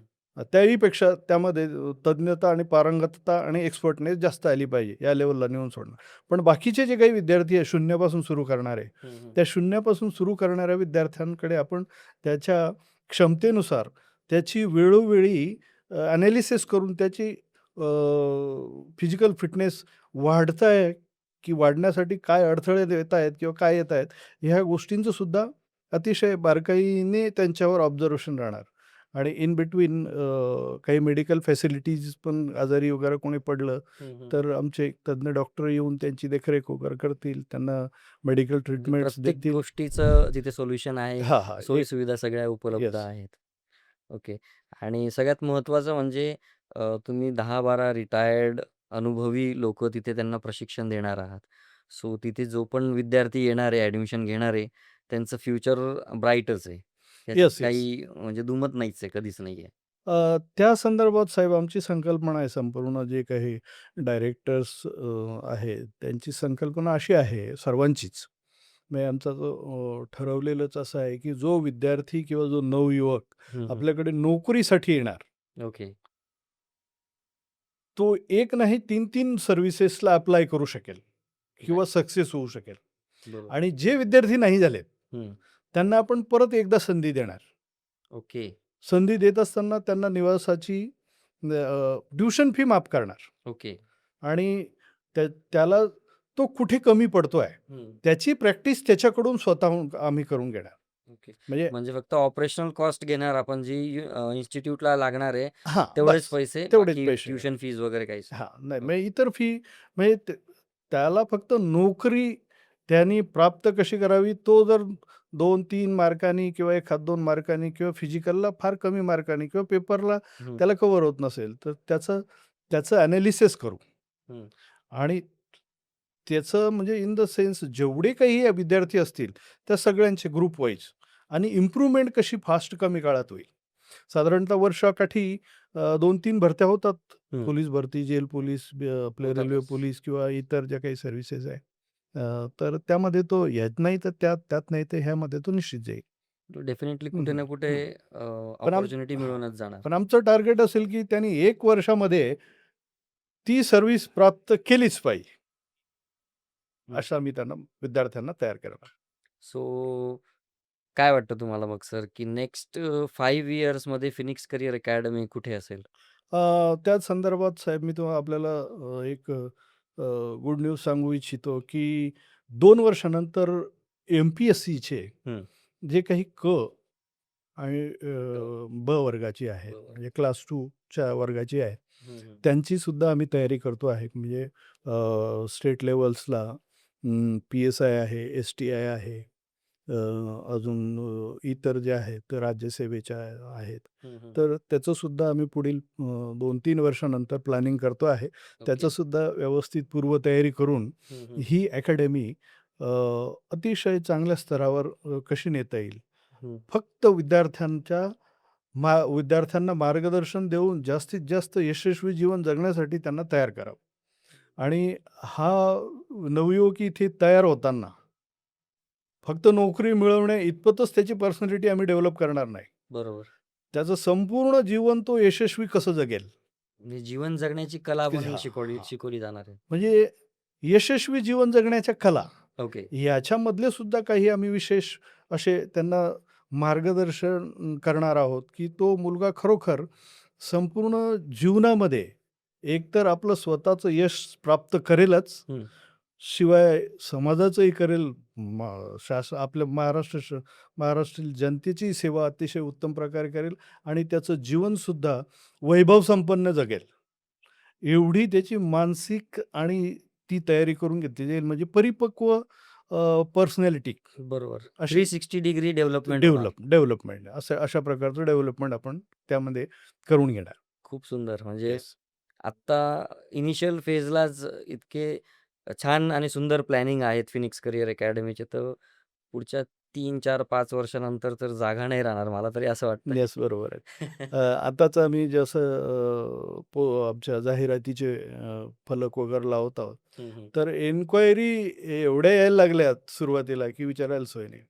त्याहीपेक्षा त्यामध्ये तज्ञता आणि पारंगतता आणि एक्सपर्टनेस जास्त आली पाहिजे, या लेव्हलला नेऊन सोडणं. पण बाकीचे जे काही विद्यार्थी आहे शून्यापासून सुरू करणारे, हं, हं. त्या शून्यापासून सुरू करणाऱ्या विद्यार्थ्यांकडे आपण त्याच्या क्षमतेनुसार त्याची वेळोवेळी ॲनालिसिस करून त्याची फिजिकल फिटनेस वाढताय की वाढण्यासाठी काय अडथळे येत आहेत किंवा काय येत आहेत, ह्या गोष्टींचं सुद्धा अतिशय बारकाईने त्यांच्यावर ऑब्झर्वेशन राहणार. आणि इन बिटवीन काही मेडिकल फॅसिलिटीज पण आजारी वगैरे कोणी पडलं, हं, हं. तर आमचे एक तज्ञ डॉक्टर येऊन त्यांची देखरेख वगैरे करतील. त्यांना मेडिकल म्हणजे ट्रीटमेंट्स प्रत्येक देतील. गोष्टीचं तिथे सोल्युशन आहे. हां, हां. सोयी-सुविधा सगळ्या उपलब्ध येस. आहेत. ओके. आणि सगळ्यात महत्त्वाचं म्हणजे तुम्ही 10-12 रिटायर्ड अनुभवी लोकं तिथे त्यांना प्रशिक्षण देणार आहात. सो तिथे जो पण विद्यार्थी येणार आहे, ॲडमिशन घेणार आहे, त्यांचं फ्युचर ब्राईटच आहे. याच्यात येस, येस. काही म्हणजे दुमत नाहीच आहे, कधीच नाहीये. त्या संदर्भात साहेब आमची संकल्पना आहे, संपूर्ण जे काही डायरेक्टर्स आहेत, त्यांची संकल्पना अशी आहे सर्वांचीच. म्हणजे आमचा जो ठरवलेलंच असं आहे, की जो विद्यार्थी किंवा जो नवयुवक हं, हं. आपल्याकडे नोकरीसाठी येणार, ओके. तो एक नाही 3-3 सर्व्हिसेसला अप्लाय करू शकेल किंवा राइट. सक्सेस होऊ शकेल. बरोबर. आणि जे विद्यार्थी नाही झालेत, हं. त्यांना आपण परत एकदा संधी देणार. ओके. संधी देत असताना त्यांना निवासाची ट्युशन फी माफ करणार ओके. आणि त्याला तो कुठे कमी पडतोय, हं. त्याची प्रॅक्टिस त्याच्याकडून स्वतःहून आम्ही करून घेणार. ओके. म्हणजे म्हणजे फक्त ऑपरेशनल कॉस्ट घेणार आपण जी इन्स्टिट्यूटला लागणार आहे, हां, तेवढेच बस पैसे, तेवढेच बाकी पैसे. ट्युशन फीज वगैरे काहीच नाही. हां, नाही ओके. म्हणजे इतर फी म्हणजे त्याला फक्त नोकरी त्यांनी प्राप्त कशी करावी, तो जर 2-3 मार्कांनी किंवा 1-2 मार्कांनी किंवा फिजिकलला फार कमी मार्कांनी किंवा पेपरला हं, त्याला कव्हर होत नसेल, तर त्याचं त्याचं ॲनालिसिस करू हं. आणि त्याचं म्हणजे इन द सेन्स जेवढे काही विद्यार्थी असतील, त्या सगळ्यांचे ग्रुप वाईज आणि इम्प्रूव्हमेंट कशी फास्ट कमी काळात होईल. साधारणतः वर्षाकाठी 2-3 भरत्या होतात. हं. पोलीस भरती, जेल पोलीस, आपले रेल्वे होतातच. पोलीस किंवा इतर ज्या काही सर्व्हिसेस आहे. तर त्यामध्ये तो ह्यात नाही तर त्यात, त्यात नाही तर ह्यामध्ये तो निश्चित जाईल. डेफिनेटली हं, कुठे हं, ना कुठे हं. पण अपॉर्च्युनिटी हां, मिळूनच जाणार. पण आमचं टार्गेट असेल की त्यांनी 1 वर्षामध्ये ती सर्व्हिस प्राप्त केलीच पाहिजे. हं. असं आम्ही त्यांना विद्यार्थ्यांना तयार करणार. सो काय वाटतं तुम्हाला मग सर, की नेक्स्ट 5 इयर्समध्ये फिनिक्स करियर अकॅडमी कुठे असेल? त्याच संदर्भात साहेब मी तुम्हाला आपल्याला एक गुड न्यूज सांगू इच्छितो, की 2 वर्षानंतर एम-पी-एस-सीचे हं. जे काही आणि क ब वर्गाची आहेत, बरोबर. म्हणजे क्लास 2च्या वर्गाची आहे, हं, हं. त्यांची सुद्धा आम्ही तयारी करतो आहे. म्हणजे स्टेट लेव्हल्सला पी-एस-आय आहे, एस-टी-आय आहे. अजून इतर जे आहेत ते राज्यसेवेच्या आहेत. हं, हं. तर त्याचंसुद्धा आम्ही पुढील 2-3 वर्षानंतर प्लॅनिंग करतो आहे. ओके. त्याचंसुद्धा व्यवस्थित पूर्वतयारी करून हं, हं. ही अकॅडमी अ, अतिशय चांगल्या स्तरावर कशी नेता येईल. हं. फक्त विद्यार्थ्यांना मार्गदर्शन देऊन जास्तीत जास्त यशस्वी जीवन जगण्यासाठी त्यांना तयार करावं. आणि हा नवयुवक इथे तयार होताना फक्त नोकरी मिळवणे इतपतच त्याची पर्सनॅलिटी आम्ही डेव्हलप करणार नाही. बरोबर. त्याचं संपूर्ण जीवन तो यशस्वी कसं जगेल? म्हणजे जीवन जगण्याची कला पण हां, शिकवली हां. शिकवली जाणार आहे. म्हणजे यशस्वी जीवन जगण्याच्या कला, ओके. याच्यामधले सुद्धा काही आम्ही विशेष असे त्यांना मार्गदर्शन करणार आहोत, की तो मुलगा खरोखर संपूर्ण जीवनामध्ये एकतर आपलं स्वतःचं यश प्राप्त करेलच, हं. शिवाय समाजाचंही करेल, आपल्या महाराष्ट्रातील जनतेची सेवा अतिशय उत्तम प्रकारे करेल आणि त्याचं जीवनसुद्धा वैभवसंपन्न जगेल. एवढी त्याची मानसिक आणि ती तयारी करून घेतली जाईल म्हणजे परिपक्व पर्सनॅलिटी बरोबर. अशी 360 डिग्री डेव्हलपमेंट होणार. डेव्हलपमेंट अशा प्रकारचं डेव्हलपमेंट आपण त्यामध्ये करून घेणार. खूप सुंदर. म्हणजे येस. आत्ता इनिशियल फेजलाच इतके छान आणि सुंदर प्लॅनिंग आहेत फिनिक्स करियर अकॅडमीचे, तर पुढच्या 3, 4, 5 वर्षानंतर तर जागा नाही राहणार मला तरी असं वाटतंय. येस, बरोबर आहे. आताच आम्ही जसं आमच्या जाहिरातीचे फलक वगैरे लावत आहोत. हं, हं. तर एन्क्वायरी एवढ्या यायला लागल्यात सुरुवातीला, की विचारायला सोय नाही.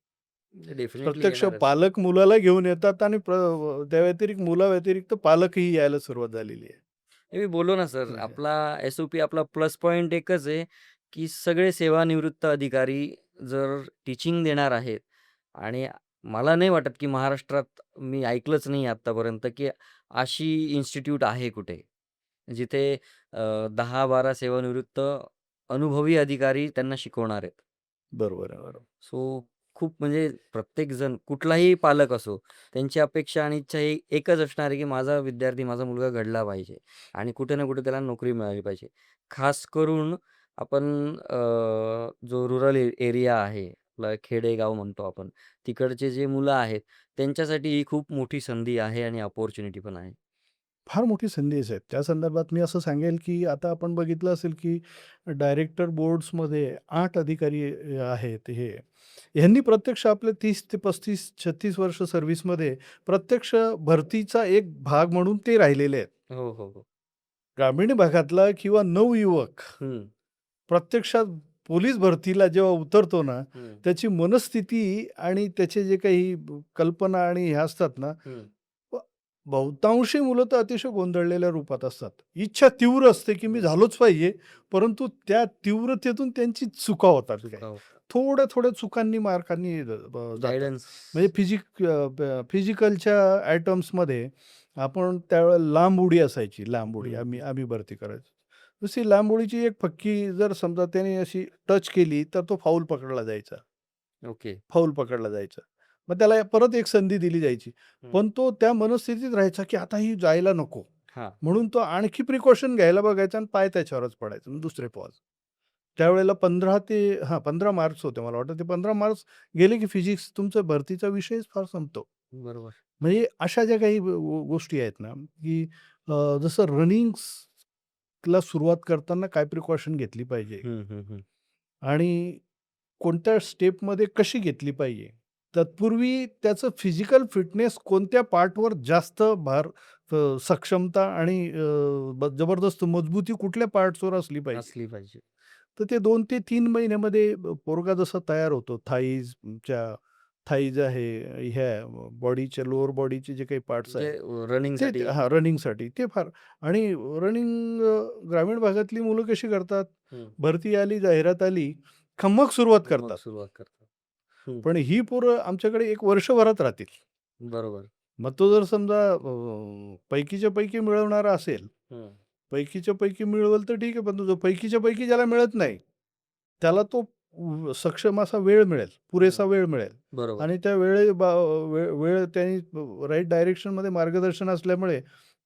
डेफिनेटली प्रत्यक्ष येणारच. पालक मुलाला घेऊन येतात आणि त्या व्यतिरिक्त मुलाव्यतिरिक्त पालकही यायला सुरुवात झालेली आहे. मी बोललो ना सर, म्हणजे आपला एस-ओ-पी आपला प्लस पॉइंट एकच आहे, की सगळे सेवानिवृत्त अधिकारी जर टीचिंग देणार आहेत आणि मला नाही वाटत, की महाराष्ट्रात मी ऐकलंच नाही आत्तापर्यंत, की अशी इन्स्टिट्यूट आहे कुठे. जिथे 10-12 सेवानिवृत्त अनुभवी अधिकारी त्यांना शिकवणार आहेत. बरोबर आहे, बरोबर. सो खूप म्हणजे प्रत्येकजण कुठलाही पालक असो, त्यांची अपेक्षा आणि इच्छा ही एकच असणार आहे, की माझा विद्यार्थी, माझा मुलगा घडला पाहिजे आणि कुठे ना कुठे त्याला नोकरी मिळाली पाहिजे. खास करून आपण जो रुरल एरिया आहे, आपला खेडेगाव म्हणतो आपण, तिकडचे जे मुलं आहेत, त्यांच्यासाठी ही खूप मोठी संधी आहे आणि अपॉर्च्युनिटी पण आहे. फार मोठी संधी आहे साहेब. त्या संदर्भात मी असं सांगेल, की आता आपण बघितलं असेल, की डायरेक्टर बोर्ड्समध्ये 8 अधिकारी आहेत हे. ह्यांनी प्रत्यक्ष आपले 30 ते 35-36 वर्ष सर्व्हिसमध्ये प्रत्यक्ष भरतीचा एक भाग म्हणून ते राहिलेले आहेत. हो, हो, हो. ग्रामीण भागातला किंवा नवयुवक हं, प्रत्यक्षात पोलीस भरतीला जेव्हा उतरतो ना, हं, त्याची मनस्थिती आणि त्याचे जे काही कल्पना आणि ह्या असतात ना, हं. बहुतांशी मुलं तर अतिशय गोंधळलेल्या रूपात असतात. इच्छा तीव्र असते, की मी बरं. झालोच पाहिजे, परंतु त्या तीव्रतेतून त्यांची चुका होतात काही. चुका होतात. थोड्या-थोड्या चुकांनी, मार्कांनी जातात. गाईडन्स. म्हणजे फिजिकलच्या आयटम्समध्ये आपण त्यावेळेला लांब उडी असायची, लांब उडी. हं, आम्ही हं. आम्ही भरती करायचो. नुसती लांब उडीची एक फक्की जर समजा त्याने अशी टच केली, तर तो फाऊल पकडला जायचा. ओके. फाऊल पकडला जायचा. मग त्याला परत एक संधी दिली जायची. हं. पण तो त्या मनस्थितीत राहायचा, की आता ही जायला नको. हां. म्हणून तो आणखी प्रिकॉशन घ्यायला बघायचा आणि पाय त्याच्यावरच पडायचा. मग दुसरे पॉज. त्यावेळेला 15 मार्च होते मला वाटतं. ते 15 मार्च गेले, की फिजिक्स तुमचा भरतीचा विषयच फार संपतो. बरोबर. म्हणजे अशा ज्या काही गोष्टी आहेत ना, की जसं रनिंग्सला सुरुवात करताना काय प्रिकॉशन घेतली पाहिजे हं, हं, हं. आणि कोणत्या स्टेपमध्ये कशी घेतली पाहिजे. तत्पूर्वी त्याचं फिजिकल फिटनेस कोणत्या पार्टवर जास्त भार, सक्षमता आणि जबरदस्त मजबूती कुठल्या पार्ट्सवर असली पाहिजे. असली पाहिजे. तर ते 2 ते 3 महिन्यामध्ये पोरगा जसा तयार होतो थाईज आहे, ह्या बॉडीच्या लोअर बॉडीचे जे काही पार्ट्स म्हणजे आहेत, ते रनिंगसाठी. हां, रनिंगसाठी ते फार आणि रनिंग ग्रामीण भागातली मुलं कशी करतात, हं. भरती आली, जाहिरात आली, मग सुरुवात मग करतात. सुरुवात करतात. हं. पण ही पोरं आमच्याकडे 1 वर्षभरात राहतील. बरोबर. मग तो जर समजा पैकीच्या पैकी मिळवणारा असेल, हं. पैकीच्या पैकी मिळवेल तर ठीक आहे, पण जो पैकीच्या पैकी ज्याला मिळत नाही, त्याला तो सक्षम असा वेळ मिळेल, पुरेसा हं. वेळ मिळेल बरोबर. आणि त्या वेळ त्यांनी राइट डायरेक्शनमध्ये मार्गदर्शन असल्यामुळे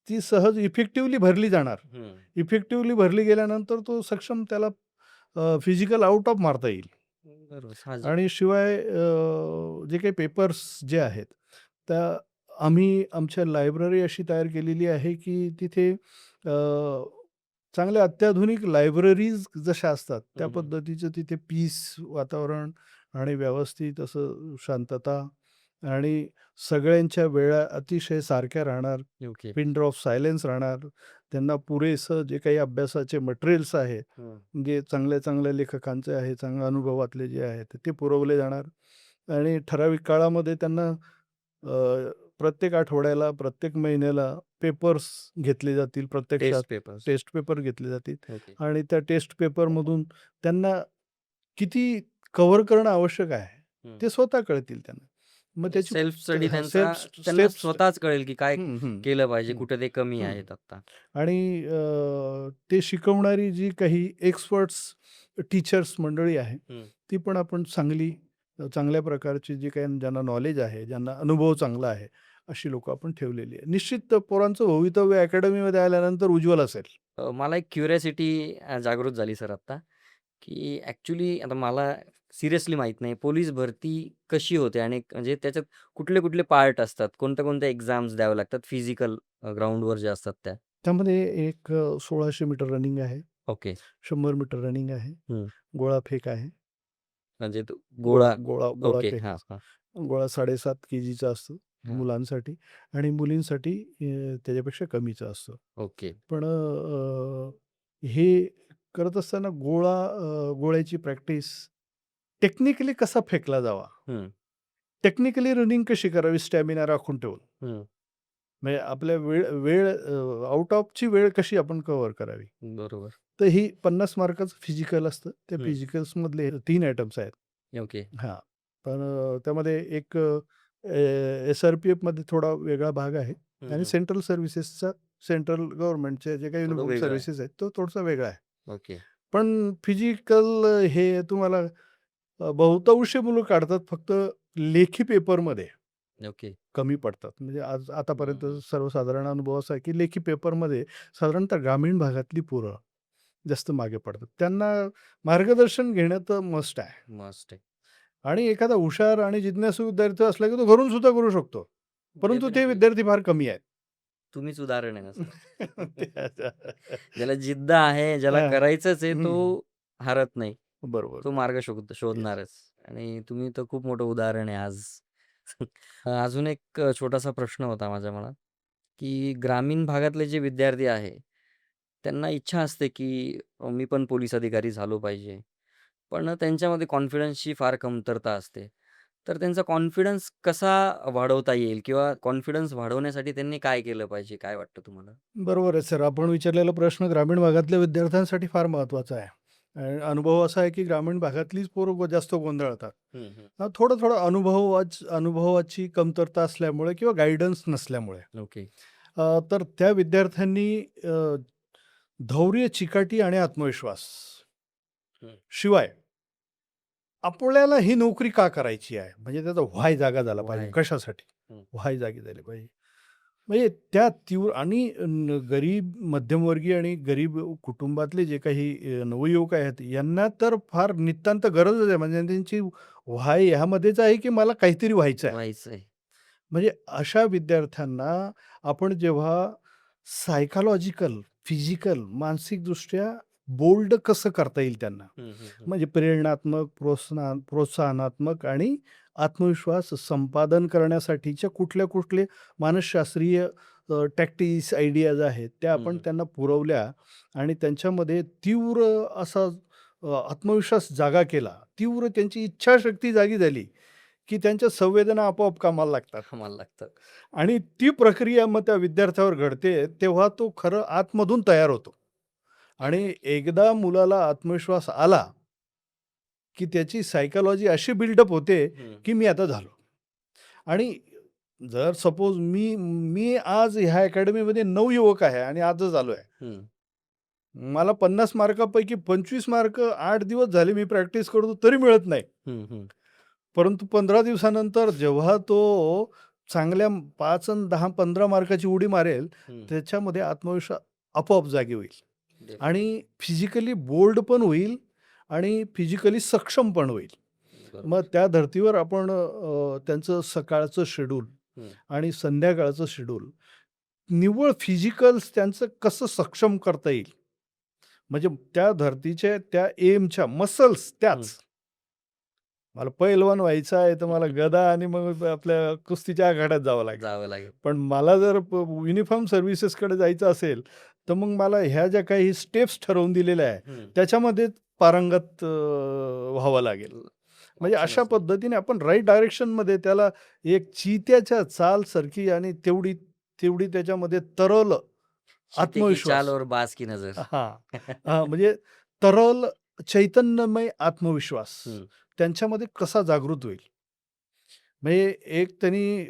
ती सहज इफेक्टिव्हली भरली जाणार. हं. इफेक्टिव्हली भरली गेल्यानंतर तो सक्षम त्याला फिजिकल आउट ऑफ मारता येईल. बरोबर. साहजिक. आणि शिवाय जे काही पेपर्स जे आहेत, त्या आम्ही आमच्या लायब्ररी अशी तयार केलेली आहे, की तिथे चांगल्या अत्याधुनिक लायब्ररीज जशा असतात, त्या हं, हं. पद्धतीचं तिथे पीस वातावरण आणि व्यवस्थित असं शांतता आणि सगळ्यांच्या वेळा अतिशय सारख्या राहणार. ओके. पिन ड्रॉप सायलेन्स राहणार. त्यांना पुरेसं जे काही अभ्यासाचे मटेरियल्स आहे, हं. जे चांगल्या-चांगल्या लेखकांचे आहे, चांगल्या अनुभवातले जे आहेत, ते पुरवले जाणार आणि ठराविक काळामध्ये त्यांना प्रत्येक आठवड्याला, प्रत्येक महिन्याला पेपर्स घेतले जातील. प्रत्यक्षात टेस्ट पेपर्स. टेस्ट पेपर घेतले जातील ओके. आणि त्या टेस्ट पेपरमधून त्यांना किती कव्हर करणं आवश्यक आहे, हं. ते स्वतः कळतील त्यांना. मग म्हणजे त्याची सेल्फ स्टडी त्यांचा सेल्फ त्यांना स्टेप्स. स्वतःच कळेल, की काय हं, हं, केलं पाहिजे, हं, कुठे ते कमी हं. आहेत आत्ता. आणि ते शिकवणारी जी काही एक्सपर्ट्स टीचर्स मंडळी आहे, हं. ती पण आपण चांगल्या प्रकारची जी काही ज्यांना नॉलेज आहे, ज्यांना अनुभव चांगला आहे, अशी लोकं आपण ठेवलेली आहे. निश्चित पोरांचं भवितव्य अकॅडमीमध्ये आल्यानंतर उज्ज्वल असेल. मला एक क्युरिओसिटी जागृत झाली सर आत्ता, की ॲक्चुअली आता मला सिरियसली माहीत नाही पोलीस भरती कशी होते आणि म्हणजे त्याच्यात कुठले-कुठले पार्ट असतात? कोणत्या-कोणत्या एक्झाम्स द्याव्या लागतात फिजिकल ग्राउंडवर जे असतात त्या? त्यामध्ये एक 1600 मीटर रनिंग आहे, ओके. 100 मीटर रनिंग आहे, हं. गोळाफेक आहे. म्हणजे तो गोळा गोळा. गोळा ओके. गोळाफेक. हां, हां. गोळा 7.5 केजीचा असतो हां. मुलांसाठी आणि मुलींसाठी त्याच्यापेक्षा कमीचा असतो. ओके. पण हे करत असताना गोळ्याची प्रॅक्टिस टेक्निकली कसा फेकला जावा, हं, टेक्निकली रनिंग कशी करावी स्टॅमिना राखून ठेवून. हं. म्हणजे आपल्या वेळ वेळ आउट ऑफची वेळ कशी आपण कव्हर करावी. बरोबर. तर ही 50 मार्काचं फिजिकल असतं. त्या हं. फिजिकल्समधले 3 आयटम्स आहेत. ओके. हां. पण त्यामध्ये एक एस-आर-पी-एफमध्ये थोडा वेगळा भाग आहे हं, आणि हं. सेंट्रल गव्हर्नमेंटचे जे काही थोडं युनिफॉर्म वेगळं आहे. सर्व्हिसेस आहेत, तो थोडासा वेगळा आहे. ओके. पण फिजिकल हे तुम्हाला बहुतांशी मुलं काढतात फक्त लेखी पेपरमध्ये ओके. कमी पडतात. म्हणजे हं, आतापर्यंत हं. सर्वसाधारण अनुभव असा आहे, की लेखी पेपरमध्ये साधारणतः ग्रामीण भागातली पोरं जास्त मागे पडतात. त्यांना मार्गदर्शन घेणं तर मस्ट आहे. मस्त आहे. आणि एखादा हुशार आणि जिज्ञासू विद्यार्थी असला, की तो घरून सुद्धा करू शकतो. परंतु ते डेफिनिटली. विद्यार्थी फार कमी आहेत. तुम्हीच उदाहरण आहे ना सर. ते आता ज्याला जिद्द आहे, ज्याला हां. करायचंच आहे, हं. तो हारत नाही. बरोबर. तो मार्ग येस. शोधणारच आणि तुम्ही तर खूप मोठं उदाहरण आहे आज. अजून एक छोटासा प्रश्न होता माझ्या मनात, की ग्रामीण भागातले जे विद्यार्थी आहे, त्यांना इच्छा असते, की मी पण पोलीस अधिकारी झालो पाहिजे. पण त्यांच्यामध्ये कॉन्फिडन्सची फार कमतरता असते. तर त्यांचा कॉन्फिडन्स कसा वाढवता येईल किंवा कॉन्फिडन्स वाढवण्यासाठी त्यांनी काय केलं पाहिजे? काय वाटतं तुम्हाला? बरोबर आहे सर. आपण विचारलेला प्रश्न ग्रामीण भागातल्या विद्यार्थ्यांसाठी फार महत्त्वाचा आहे. अनुभव असा आहे की ग्रामीण भागातलीच पोरं जास्त गोंधळतात. हं, हं. थोडं-थोडं अनुभवाची कमतरता असल्यामुळे किंवा गाईडन्स नसल्यामुळे. ओके. तर त्या विद्यार्थ्यांनी धैर्य, चिकाटी आणि आत्मविश्वास हं. शिवाय आपल्याला ही नोकरी का करायची आहे? म्हणजे त्याचा व्हाय जागा झाला पाहिजे. व्हाय. कशासाठी? हं. व्हाय जागी झाले पाहिजे. म्हणजे त्या तीव्र आणि गरीब, मध्यमवर्गीय आणि गरीब कुटुंबातले जे काही नवयुवक आहेत, यांना तर फार नितांत गरजच आहे. म्हणजे त्यांची व्हाय ह्यामध्येच आहे, की मला काहीतरी व्हायचं आहे. व्हायचंय. म्हणजे अशा विद्यार्थ्यांना आपण जेव्हा सायकॉलॉजिकल, फिजिकल, मानसिकदृष्ट्या बोल्ड कसं करता येईल त्यांना, हं, हं, हं. म्हणजे प्रेरणात्मक, प्रोत्साहनात्मक आणि आत्मविश्वास संपादन करण्यासाठीच्या कुठल्या मानसशास्त्रीय टॅक्टिक्स, आयडियाज आहेत, त्या हं, आपण हं. त्यांना पुरवल्या आणि त्यांच्यामध्ये तीव्र असा आत्मविश्वास जागा केला, तीव्र त्यांची इच्छाशक्ती जागी झाली, की त्यांच्या संवेदना आपोआप कामाला लागतात. कामाला लागतं. आणि ती प्रक्रिया मग त्या विद्यार्थ्यावर घडते, तेव्हा तो खरं आतमधून तयार होतो. आणि एकदा मुलाला आत्मविश्वास आला, की त्याची सायकॉलॉजी अशी बिल्डअप होते, हं, की मी आता झालो. आणि जर सपोज मी मी आज ह्या अकॅडमीमध्ये नवयुवक आहे आणि आजच आलो आहे. हं, मला 50 मार्कापैकी 25 मार्क 8 दिवस झाले मी प्रॅक्टिस करतो तरी मिळत नाही. हं, हं, परंतु 15 दिवसानंतर जेव्हा तो चांगल्या 5 अन् 10, 15 मार्काची उडी मारेल, हं. त्याच्यामध्ये आत्मविश्वास आपोआप जागी होईल डेफिनेटली. आणि फिजिकली बोल्ड पण होईल आणि फिजिकली सक्षम पण होईल. मग बरोबर. त्या धर्तीवर आपण त्यांचं सकाळचं शेड्यूल हं, आणि संध्याकाळचं शेड्यूल निव्वळ फिजिकल्स त्यांचं कसं सक्षम करता येईल, म्हणजे त्या धर्तीच्या त्या एमच्या मसल्स हं. त्याच. मला पैलवान व्हायचं आहे, तर मला गदा आणि मग आपल्या कुस्तीच्या आखाड्यात जावं लागेल. जावं लागेल. पण मला जर युनिफॉर्म सर्व्हिसेसकडे जायचं असेल, तर मग मला ह्या ज्या काही स्टेप्स ठरवून दिलेल्या आहे, हं. त्याच्यामध्ये पारंगत व्हावं लागेल. म्हणजे अशा ऑप्शनच नाही. पद्धतीने आपण राइट डायरेक्शनमध्ये त्याला एक चित्याच्या चालसारखी आणि तेवढी तेवढी त्याच्यामध्ये तरल चीते की चाल आत्मविश्वास. और बाज की नज़र. हां, हां, म्हणजे तरल चैतन्यमय आत्मविश्वास हं, त्यांच्यामध्ये कसा जागृत होईल. म्हणजे एक त्यांनी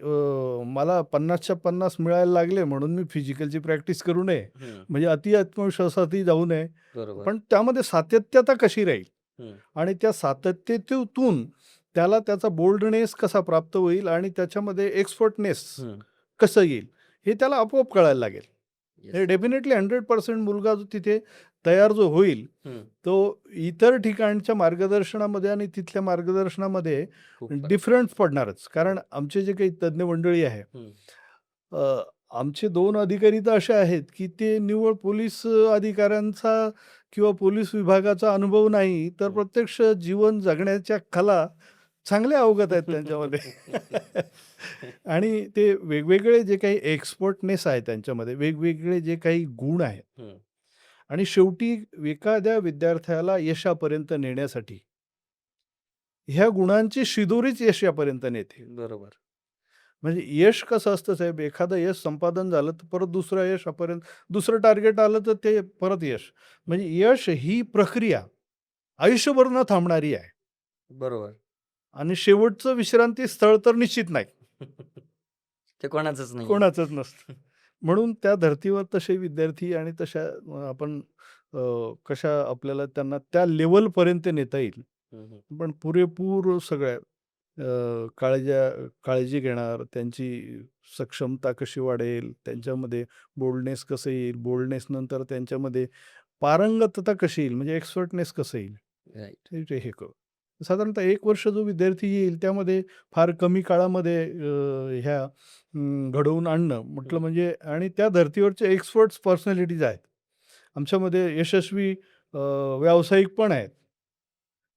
मला 50च्या 50 मिळायला लागले म्हणून मी फिजिकलची प्रॅक्टिस करू नये. हं. म्हणजे अति आत्मविश्वासातही जाऊ नये. बरोबर. पण त्यामध्ये सातत्यता कशी राहील हं, आणि त्या सातत्यतेतून त्याला त्याचा बोल्डनेस कसा प्राप्त होईल आणि त्याच्यामध्ये एक्सपर्टनेस हं. कसं येईल, हे त्याला आपोआप कळायला लागेल. येस. हे डेफिनेटली 100% मुलगा जो तिथे तयार जो होईल, हं. तो इतर ठिकाणच्या मार्गदर्शनामध्ये आणि तिथल्या मार्गदर्शनामध्ये खूप फरक. डिफरन्स पडणारच. कारण आमचे जे काही तज्ञ मंडळी आहे, हं, अ, आमचे 2 अधिकारी तर असे आहेत, की ते निव्वळ पोलीस अधिकाऱ्यांचा किंवा पोलीस विभागाचा अनुभव नाही, तर हं. प्रत्यक्ष जीवन जगण्याच्या कला चांगल्या अवगत आहेत त्यांच्यामध्ये. आणि ते वेगवेगळे जे काही एक्सपर्टनेस आहे त्यांच्यामध्ये, वेगवेगळे जे काही गुण आहेत हं. आणि शेवटी एखाद्या विद्यार्थ्याला यशापर्यंत नेण्यासाठी ह्या गुणांची शिदोरीच यश यापर्यंत नेते. बरोबर. म्हणजे यश कसं असतं साहेब, एखादं यश संपादन झालं, तर परत दुसरं यशापर्यंत दुसरं टार्गेट आलं, तर ते परत यश. म्हणजे यश ही प्रक्रिया आयुष्यभर न थांबणारी आहे बरोबर. आणि शेवटचं विश्रांती स्थळ तर निश्चित नाही. ते कोणाचंच नाहीये. कोणाचंच नसतं. म्हणून त्या धर्तीवर तसे विद्यार्थी आणि तशा आपण कशा आपल्याला त्यांना त्या लेव्हलपर्यंत नेता येईल. हं, हं. पण पुरेपूर सगळ्या काळजी घेणार, त्यांची सक्षमता कशी वाढेल, त्यांच्यामध्ये बोल्डनेस कसं येईल, बोल्डनेस नंतर त्यांच्यामध्ये पारंगतता कशी येईल, म्हणजे एक्सपर्टनेस कसं येईल, राइट. ते हे करू. साधारणतः 1 वर्ष जो विद्यार्थी येईल, त्यामध्ये फार कमी काळामध्ये ह्या घडवून आणणं म्हटलं हं. म्हणजे आणि त्या धर्तीवरचे एक्सपर्ट्स पर्सनॅलिटीज आहेत. आमच्यामध्ये यशस्वी व्यावसायिक पण आहेत.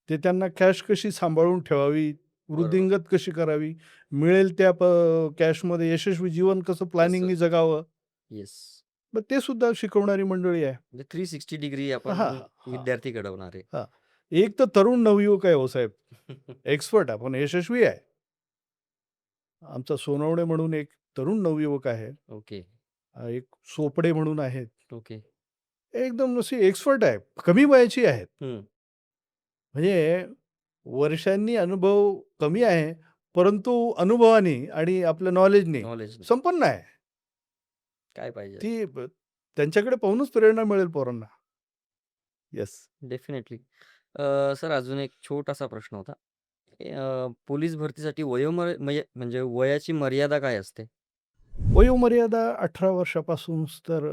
ते त्यांना कॅश कशी सांभाळून ठेवावी, बरोबर. वृद्धिंगत कशी करावी, मिळेल त्या कॅशमध्ये यशस्वी जीवन कसं कसं? प्लॅनिंगनी जगावं, येस. मग ते सुद्धा शिकवणारी मंडळी आहे. म्हणजे 360 डिग्री आपण हां, हां, विद्यार्थी घडवणार आहे. हां. एक तर तरुण नवयुवक आहे हो साहेब, एक्सपर्ट आहे, पण यशस्वी आहे. आमचा सोनवणे म्हणून एक तरुण नवयुवक आहे. ओके, एक चोपडे म्हणून आहेत. ओके. एकदम अशी एक्सपर्ट आहे. कमी वयाची आहेत. हं. म्हणजे वर्षांनी अनुभव कमी आहे, परंतु अनुभवाने आणि आपल्या नॉलेजने नॉलेज संपन्न आहे. काय पाहिजे? ती त्यांच्याकडे पाहूनच प्रेरणा मिळेल पोरांना. येस. डेफिनेटली. सर अजून एक छोटासा प्रश्न होता. पोलीस भरतीसाठी म्हणजे वयाची मर्यादा काय असते? वयोमर्यादा 18 वर्षापासून तर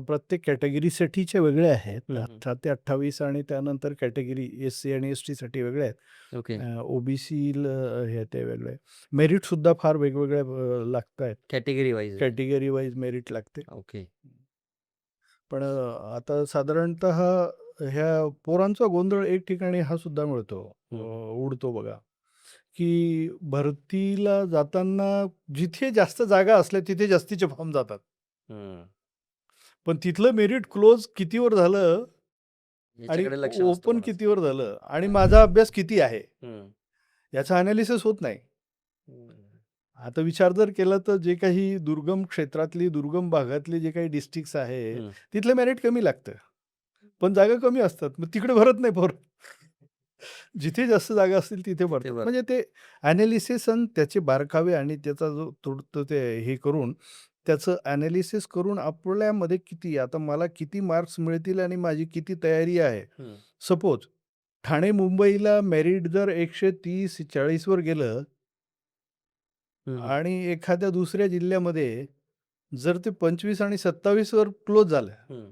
प्रत्येक कॅटेगरीसाठीचे वेगळे आहेत. हं, हं. 18 ते 28 आणि त्यानंतर कॅटेगरी एस-सी आणि एस-टीसाठी वेगळे आहेत. ओके. ओ-बी-सीला हे ते वेगळे. मेरिटसुद्धा फार वेगवेगळ्या लागतायत. कॅटेगरी वाईज आहे. कॅटेगरी वाईज मेरिट लागते. ओके. पण आता साधारणतः ह्या पोरांचा गोंधळ एक ठिकाणी हा सुद्धा मिळतो, हं, उडतो बघा, की भरतीला जाताना जिथे जास्त जागा असल्या तिथे जास्तीचे फॉर्म जातात. हं. पण तिथलं मेरिट क्लोज कितीवर झालं आणि याच्याकडे लक्ष नसतं ओपन कोणाचं. कितीवर झालं आणि माझा अभ्यास किती आहे, हं. याचा एनालिसिस होत नाही. हं. आता विचार जर केला तर जे काही दुर्गम क्षेत्रातली, दुर्गम भागातले जे काही डिस्ट्रिक्ट्स आहेत, हं. तिथलं मेरिट कमी लागतं. पण जागा कमी असतात. मग तिकडे भरत नाही पोरं. जिथे जास्त जागा असतील तिथे ते भरतात. बरं. म्हणजे ते एनालिसिस आणि त्याचे बारकावे आणि त्याचा जो तो ते हे करून त्याचं एनालिसिस करून आपल्यामध्ये किती आता मला किती मार्क्स मिळतील आणि माझी किती तयारी आहे. हं. सपोज ठाणे, मुंबईला मेरिट जर 130-40 वर गेलं हं, हं. आणि एखाद्या दुसऱ्या जिल्ह्यामध्ये जर ते 25 आणि 27 वर क्लोज झालं, हं.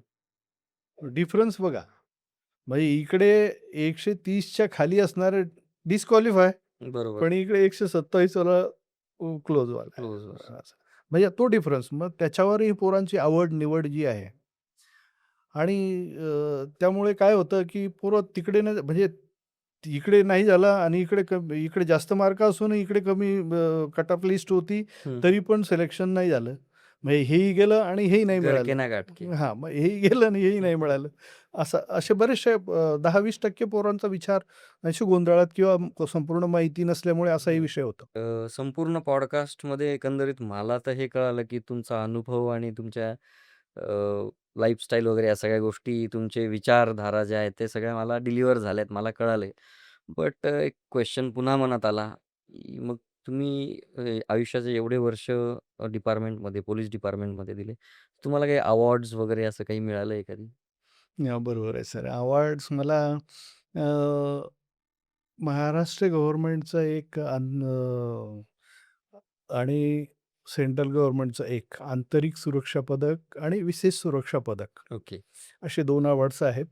डिफरन्स बघा. म्हणजे इकडे 130 च्या खाली असणारे डिस्क्वालिफाय, बरोबर. पण इकडे 127 वाला क्लोजवाला क्लोजवर. आहे. असं. म्हणजे तो डिफरन्स. मग त्याच्यावरही पोरांची आवड-निवड जी आहे आणि त्यामुळे काय होतं, की पोरं तिकडे नाही म्हणजे इकडे नाही झाला आणि इकडे जास्त मार्क असून इकडे कमी कट ऑफ लिस्ट होती, हं, हं. तरी पण सिलेक्शन नाही झालं. म्हणजे हेही गेलं आणि हेही नाही घर मिळालं. के ना घाट के. हां, मग हेही गेलं आणि हेही नाही मिळालं. असे बरेचसे 10-20% पोरांचा विचार अशी गोंधळात किंवा संपूर्ण माहिती नसल्यामुळे असाही हं. विषय होतो. संपूर्ण पॉडकास्टमध्ये एकंदरीत मला तर हे कळालं, की तुमचा अनुभव आणि तुमच्या लाईफस्टाईल वगैरे या सगळ्या गोष्टी, तुमचे विचारधारा ज्या आहेत, ते सगळ्या मला डिलिव्हर झाल्यात, मला कळाले. बट एक क्वेश्चन पुन्हा मनात आला, की मग तुम्ही आयुष्याचे एवढे वर्ष डिपार्टमेंटमध्ये, पोलीस डिपार्टमेंटमध्ये दिले. तुम्हाला काही अवॉर्ड्स वगैरे असं काही मिळालंय कधी? बरोबर आहे सर. अवॉर्ड्स मला अ, महाराष्ट्र गव्हर्नमेंटचं एक आणि सेंट्रल गव्हर्नमेंटचं एक आंतरिक सुरक्षा पदक आणि विशेष सुरक्षा पदक. ओके. असे 2 अवॉर्ड्स आहेत.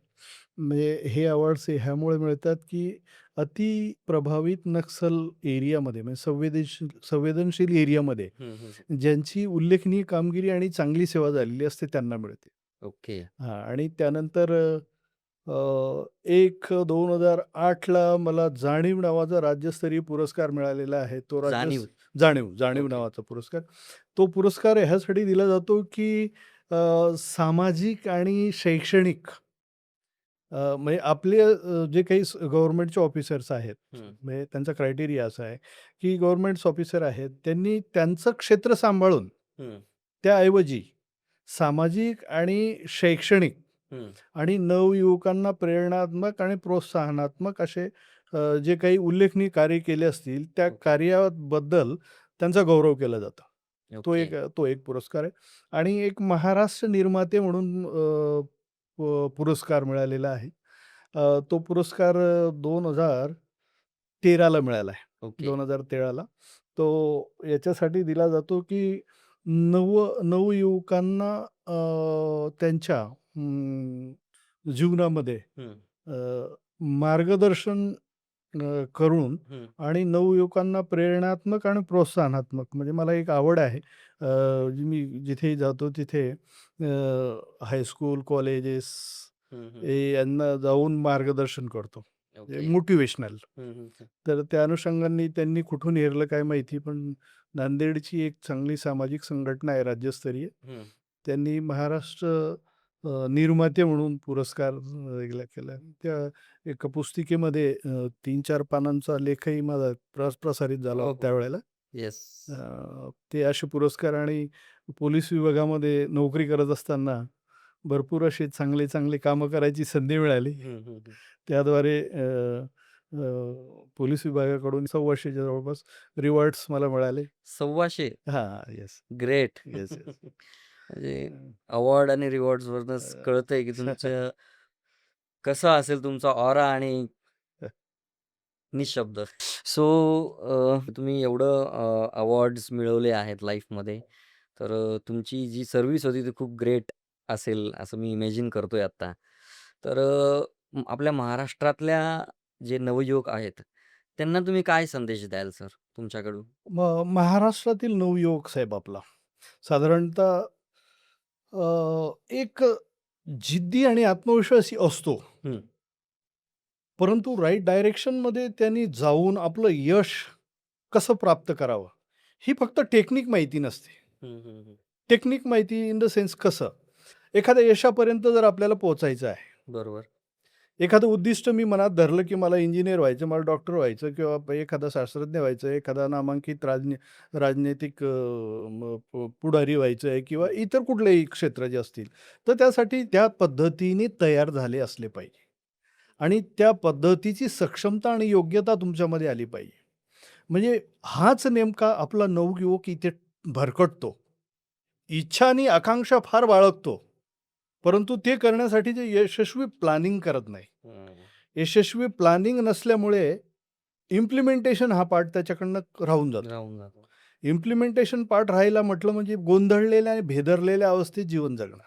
म्हणजे हे अवॉर्ड्स ह्यामुळे मिळतात, की अति प्रभावित नक्सल एरियामध्ये म्हणजे संवेदनशील एरियामध्ये हं, हं, हं. ज्यांची उल्लेखनीय कामगिरी आणि चांगली सेवा झालेली असते त्यांना मिळते. ओके. हां आणि त्यानंतर 2008ला मला जाणीव नावाचा राज्यस्तरीय पुरस्कार मिळालेला आहे. तो जाणीव. जाणीव ओके. नावाचा पुरस्कार. तो पुरस्कार ह्यासाठी दिला जातो, की सामाजिक आणि शैक्षणिक म्हणजे आपले जे काही गव्हर्नमेंटचे ऑफिसर्स आहेत, हं, म्हणजे त्यांचा क्रायटेरिया असा आहे, की गव्हर्नमेंट ऑफिसर आहेत, त्यांनी त्यांचं क्षेत्र सांभाळून हं, त्याऐवजी सामाजिक आणि शैक्षणिक हं. आणि नवयुवकांना प्रेरणात्मक आणि प्रोत्साहनात्मक असे जे काही उल्लेखनीय कार्य केले असतील, त्या ओके, कार्याबद्दल त्यांचा गौरव केला जातो. ओके. तो एक पुरस्कार आहे आणि एक महाराष्ट्र निर्माते म्हणून पुरस्कार मिळालेला आहे. तो पुरस्कार 2013ला मिळाला आहे. ओके. 2013ला. तो याच्यासाठी दिला जातो, की नवयुवकांना त्यांच्या जीवनामध्ये हं, अ, मार्गदर्शन करून हं. आणि नवयुवकांना प्रेरणात्मक आणि प्रोत्साहनात्मक म्हणजे मला एक आवड आहे. मी जिथेही जातो तिथे हायस्कूल, कॉलेजेस हं, हं. हे यांना जाऊन मार्गदर्शन करतो. ओके. मोटिव्हेशनल. हं, हं, हं. तर त्या अनुषंगाने त्यांनी कुठून हेरलं काय माहिती, पण नांदेडची एक चांगली सामाजिक संघटना आहे राज्यस्तरीय. हं. त्यांनी महाराष्ट्र निर्माते म्हणून पुरस्कार दिला केला. त्या एका पुस्तिकेमध्ये 3-4 पानांचा लेखही माझा प्रसारित झाला होता हो, हो. त्यावेळेला. येस. ते असे पुरस्कार आणि पोलीस विभागामध्ये नोकरी करत असताना भरपूर असे चांगले कामं करायची संधी मिळाली. हं, हं, हं. त्याद्वारे अ, पोलीस विभागाकडून 1,200च्या जवळपास रिवॉर्ड्स मला मिळाले. 1,200 हां, येस, ग्रेट. Yes, yes. म्हणजे अवॉर्ड आणि रिवॉर्ड्सवरूनच कळतंय की तुमचं कसा असेल तुमचा ऑरा आणि निःशब्द. सो तुम्ही एवढं अवॉर्ड्स मिळवले आहेत लाईफमध्ये. तर तुमची जी सर्व्हिस होती ती खूप ग्रेट असेल असं मी इमॅजिन करतोय आत्ता. तर आपल्या महाराष्ट्रातल्या जे नवयुवक आहेत, त्यांना तुम्ही काय संदेश द्याल सर तुमच्याकडून? महाराष्ट्रातील नवयुवक साहेब आपला साधारणतः एक जिद्दी आणि आत्मविश्वासी असतो. हं. परंतु राइट डायरेक्शनमध्ये त्यांनी जाऊन आपलं यश कसं प्राप्त करावं, ही फक्त टेक्निक माहिती नसते. हं, हं, हं. टेक्निक माहिती इन द सेन्स कसं? एखाद्या यशापर्यंत जर आपल्याला पोहोचायचं आहे, बरोबर. एखादं उद्दिष्ट मी मनात धरलं, की मला इंजिनिअर व्हायचं, मला डॉक्टर व्हायचं किंवा एखादा शास्त्रज्ञ व्हायचं, एखादा नामांकित राजनैतिक पुढारी व्हायचं आहे किंवा इतर कुठलेही क्षेत्र जे असतील, तर त्यासाठी त्या पद्धतीने तयार झाले असले पाहिजे आणि त्या पद्धतीची सक्षमता आणि योग्यता तुमच्यामध्ये आली पाहिजे. म्हणजे हाच नेमका आपला नवयुवक इथे भरकटतो. इच्छा आणि आकांक्षा फार बाळगतो. परंतु ते करण्यासाठी ते यशस्वी प्लॅनिंग करत नाही. हं. यशस्वी प्लॅनिंग नसल्यामुळे इम्प्लिमेंटेशन हा पार्ट त्याच्याकडनं राहून जातो. राहून जातो. इम्प्लिमेंटेशन पार्ट राहिला म्हटलं म्हणजे गोंधळलेल्या आणि भेदरलेल्या अवस्थेत जीवन जगणं.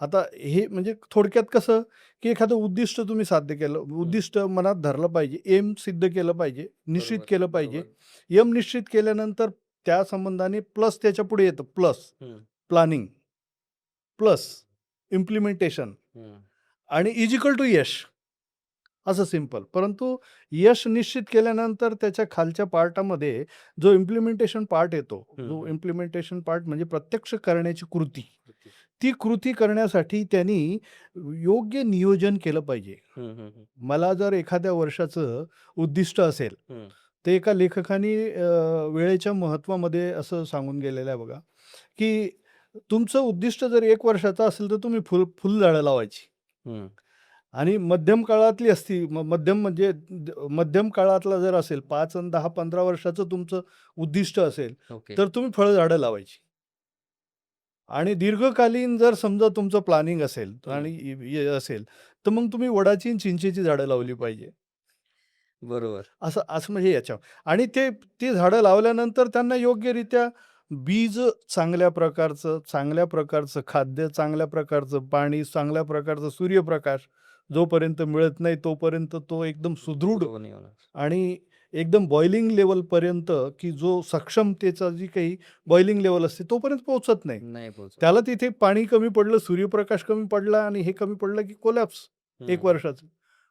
आता हे म्हणजे थोडक्यात कसं, की एखादं उद्दिष्ट तुम्ही साध्य केलं, हं. उद्दिष्ट मनात धरलं पाहिजे, एम सिद्ध केलं पाहिजे, निश्चित बरोबर, केलं पाहिजे. बरोबर. एम निश्चित केल्यानंतर त्या संबंधाने प्लस त्याच्यापुढे येतं प्लस हं, प्लॅनिंग, प्लस इम्प्लिमेंटेशन हं. आणि इज इक्वल टू यश. असं सिंपल. परंतु यश निश्चित केल्यानंतर त्याच्या खालच्या पार्टामध्ये जो इम्प्लिमेंटेशन पार्ट येतो, हं, जो हं. इम्प्लिमेंटेशन पार्ट म्हणजे प्रत्यक्ष करण्याची कृती. कृती. ती कृती करण्यासाठी त्यांनी योग्य नियोजन केलं पाहिजे. हं, हं, हं. मला जर एखाद्या वर्षाचं उद्दिष्ट असेल, हं. ते एका लेखकाने वेळेच्या महत्त्वामध्ये असं सांगून गेलेलं आहे बघा, की तुमचं उद्दिष्ट जर 1 वर्षाचं असेल, तर तुम्ही फुलझाडं लावायची. हं. आणि मध्यम काळातली असती मध्यम म्हणजे मध्यम काळातला जर असेल 5 आणि 10, 15 वर्षाचं तुमचं उद्दिष्ट असेल, ओके. तर तुम्ही फळझाडं लावायची. आणि दीर्घकालीन जर समजा तुमचं प्लॅनिंग असेल हं. आणि असेल, तर मग तुम्ही वडाची आणि चिंचेची झाडं लावली पाहिजे. बरोबर. असं असं म्हणजे याच्या आणि ती झाडं लावल्यानंतर त्यांना योग्यरित्या बीज चांगल्या प्रकारचं खाद्य, चांगल्या प्रकारचं पाणी, चांगल्या प्रकारचा सूर्यप्रकाश जोपर्यंत मिळत नाही, तोपर्यंत तो एकदम सुदृढ ग्रो नाही होणार. आणि एकदम बॉइलिंग लेव्हलपर्यंत, की जो सक्षमतेचा जी काही बॉइलिंग लेव्हल असते, तोपर्यंत पोहोचत नाही. नाही पोहोचत. त्याला तिथे पाणी कमी पडलं, सूर्यप्रकाश कमी पडला आणि हे कमी पडलं, की कोलॅप्स हं, 1 हं. वर्षाचं.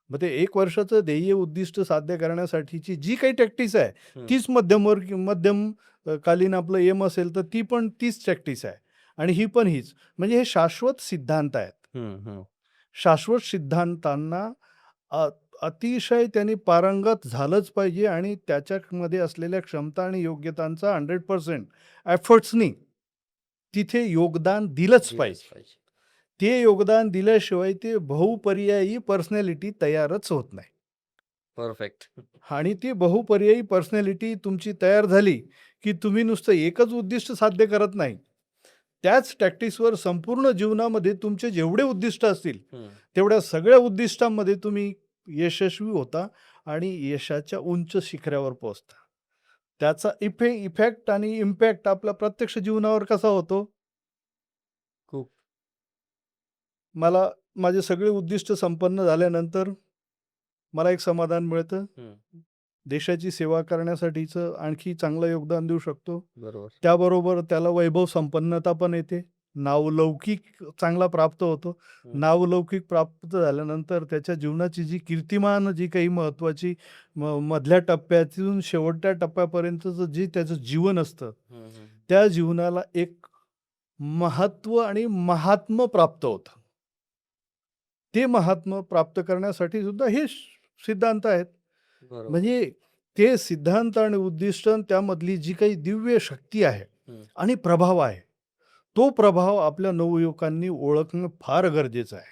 मग ते 1 वर्षाचं ध्येय उद्दिष्ट साध्य करण्यासाठीची जी काही टॅक्टिस आहे, हं. तीच कालीन आपलं एम असेल, तर ती पण तीच टॅक्टिस आहे आणि ही पण हीच. म्हणजे हे शाश्वत सिद्धांत आहेत. हं, हं. शाश्वत सिद्धांतांना अ, अतिशय त्यांनी पारंगत झालंच पाहिजे आणि त्याच्यामध्ये असलेल्या क्षमता आणि योग्यतांचा 100% एफर्ट्सनी तिथे योगदान दिलंच दिलंच पाहिजे. पाहिजे. ते योगदान दिल्याशिवाय ते बहुपर्यायी पर्सनॅलिटी तयारच होत नाही. परफेक्ट. आणि ती बहुपर्यायी पर्सनॅलिटी तुमची तयार झाली, की तुम्ही नुसतं एकच उद्दिष्ट साध्य करत नाही. त्याच टॅक्टिक्सवर संपूर्ण जीवनामध्ये तुमचे जेवढे उद्दिष्ट असतील, हं. तेवढ्या सगळ्या उद्दिष्टांमध्ये तुम्ही यशस्वी होता आणि यशाच्या उंच शिखरावर पोहोचता. त्याचा इफेक्ट आणि इम्पॅक्ट आपल्या प्रत्यक्ष जीवनावर कसा होतो? खूप. मला माझे सगळे उद्दिष्ट संपन्न झाल्यानंतर मला एक समाधान मिळतं. हं. देशाची सेवा करण्यासाठीचं आणखी चांगलं योगदान देऊ शकतो. बरोबर. त्याबरोबर त्याला वैभव संपन्नता पण येते. नावलौकिक चांगला प्राप्त होतो. हं. नावलौकिक प्राप्त झाल्यानंतर त्याच्या जीवनाची जी कीर्तिमान जी काही महत्त्वाची मधल्या टप्प्यातून शेवटच्या टप्प्यापर्यंतचं जे त्याचं जीवन असतं, हं, हं. त्या जीवनाला एक महत्त्व आणि महात्म्य प्राप्त होतं. ते महात्म्य प्राप्त करण्यासाठी सुद्धा हे सिद्धांत आहेत. बरोबर. म्हणजे ते सिद्धांत आणि उद्दिष्ट आणि त्यामधली जी काही दिव्य शक्ती आहे हं. आणि प्रभाव आहे, तो प्रभाव आपल्या नवयुवकांनी ओळखणं फार गरजेचं आहे.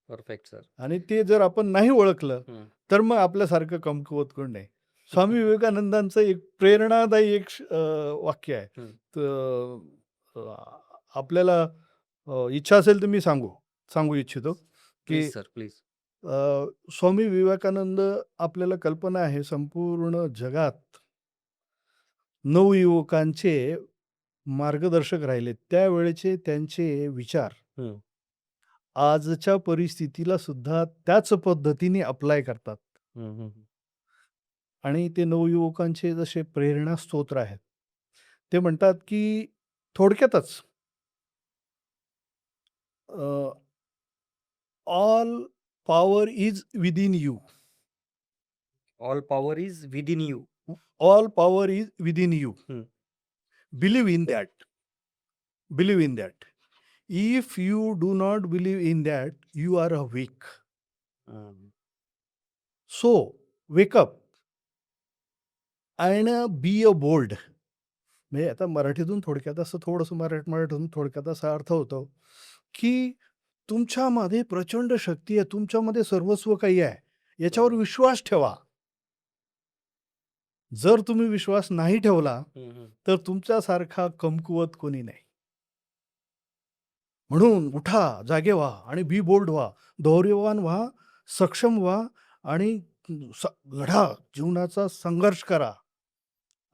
Perfect sir. आणि ते जर आपण नाही ओळखलं, हं. तर मग आपल्यासारखं कमकुवत कोण नाही. स्वामी विवेकानंदांचं एक प्रेरणादायी एक वाक्य आहे. हं. तर आपल्याला इच्छा असेल तर मी सांगू इच्छितो, की please sir, please. Swami Vivekananda आपल्याला कल्पना आहे संपूर्ण जगात नवयुवकांचे मार्गदर्शक राहिले. त्यावेळेचे त्यांचे विचार हं. आजच्या परिस्थितीला सुद्धा त्याच पद्धतीने अप्लाय करतात. हं, हं, हं. आणि ते नवयुवकांचे जसे प्रेरणा स्तोत्र आहेत. ते म्हणतात, की थोडक्यातच all power is within you. All power is within you. All power is within you. हं. Believe in that. Believe in that. If you do not believe in that, you are a weak. हं. So wake up and be a bold. म्हणजे आता मराठीतून थोडक्यात असं थोडंसं मराठीतून थोडक्यात असा अर्थ होतो, की तुमच्यामध्ये प्रचंड शक्ती आहे, तुमच्यामध्ये सर्वस्व काही आहे. याच्यावर बरोबर. विश्वास ठेवा. जर तुम्ही विश्वास नाही ठेवला, हं, हं. तर तुमच्यासारखा कमकुवत कोणी नाही. म्हणून उठा, जागे व्हा आणि बी बोल्ड व्हा, धैर्यवान व्हा, सक्षम व्हा आणि स लढा, जीवनाचा संघर्ष करा.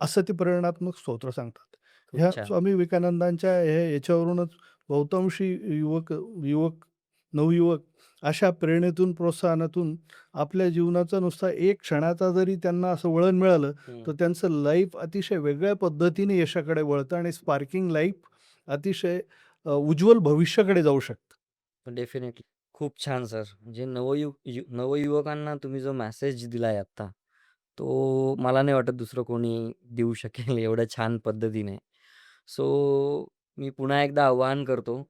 असं ते प्रेरणात्मक स्तोत्र सांगतात. खूप ह्या छान. स्वामी विवेकानंदांच्या याच्यावरूनच बहुतांशी युवक युवक, नवयुवक अशा प्रेरणेतून, प्रोत्साहनातून आपल्या जीवनाचा नुसता एक क्षणाचा जरी त्यांना असं वळण मिळालं, हं. तर त्यांचं लाईफ अतिशय वेगळ्या पद्धतीने यशाकडे वळतं आणि स्पार्किंग लाईफ अतिशय उज्ज्वल भविष्याकडे जाऊ शकतं. डेफिनेटली. खूप छान सर. म्हणजे नवयुवकांना तुम्ही जो मेसेज दिलाय आत्ता, तो मला नाही वाटत दुसरं कोणी देऊ शकेल एवढ्या छान पद्धतीने. सो मी पुन्हा एकदा आवाहन करतो,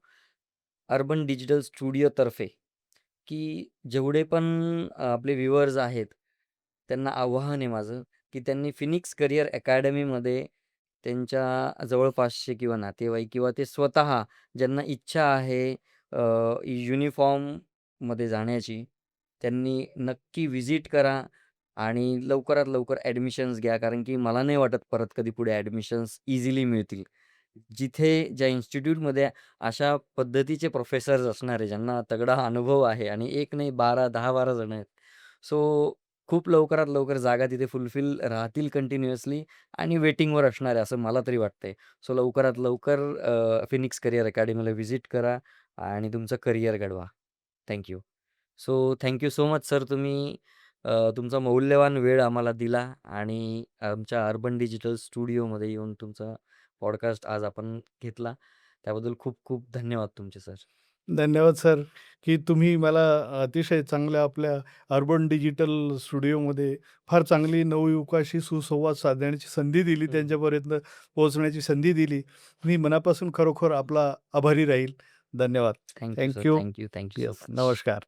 अर्बन डिजिटल स्टुडिओतर्फे, की जेवढे पण आपले व्ह्यूअर्स आहेत, त्यांना आवाहन आहे माझं, की त्यांनी फिनिक्स करियर अकॅडमीमध्ये त्यांच्या जवळपासचे किंवा नातेवाईक किंवा ते स्वतः ज्यांना इच्छा आहे युनिफॉर्ममध्ये जाण्याची, त्यांनी नक्की व्हिजिट करा आणि लवकरात लवकर ॲडमिशन्स घ्या. कारण की मला नाही वाटत परत कधी पुढे ॲडमिशन्स इझिली मिळतील. जिथे ज्या इन्स्टिट्यूटमध्ये अशा पद्धतीचे प्रोफेसर्स असणार आहे, ज्यांना तगडा अनुभव आहे आणि एक नाही 12, 10-12 जण आहेत. सो खूप लवकरात लवकर जागा तिथे फुलफिल राहतील कंटिन्युअसली आणि वेटिंगवर असणार आहे, असं मला तरी वाटतंय. सो लवकरात लवकर फिनिक्स करियर अकॅडमीला व्हिजिट करा आणि तुमचं करियर घडवा. Thank you. So thank you so much sir, तुम्ही तुमचा मौल्यवान वेळ आम्हाला दिला आणि आमच्या अर्बन डिजिटल स्टुडिओमध्ये येऊन तुमचा पॉडकास्ट आज आपण घेतला. त्याबद्दल खूप खूप धन्यवाद तुमचे सर. धन्यवाद सर, की तुम्ही मला अतिशय चांगल्या आपल्या अर्बन डिजिटल स्टुडिओमध्ये फार चांगली नवयुवकाशी सुसंवाद साधण्याची संधी दिली, हं. त्यांच्यापर्यंत पोहोचण्याची संधी दिली. मी मनापासून खरोखर आपला आभारी राहील. धन्यवाद. Thank you sir. Thank you. Thank you. Thank you so yes, much. नमस्कार.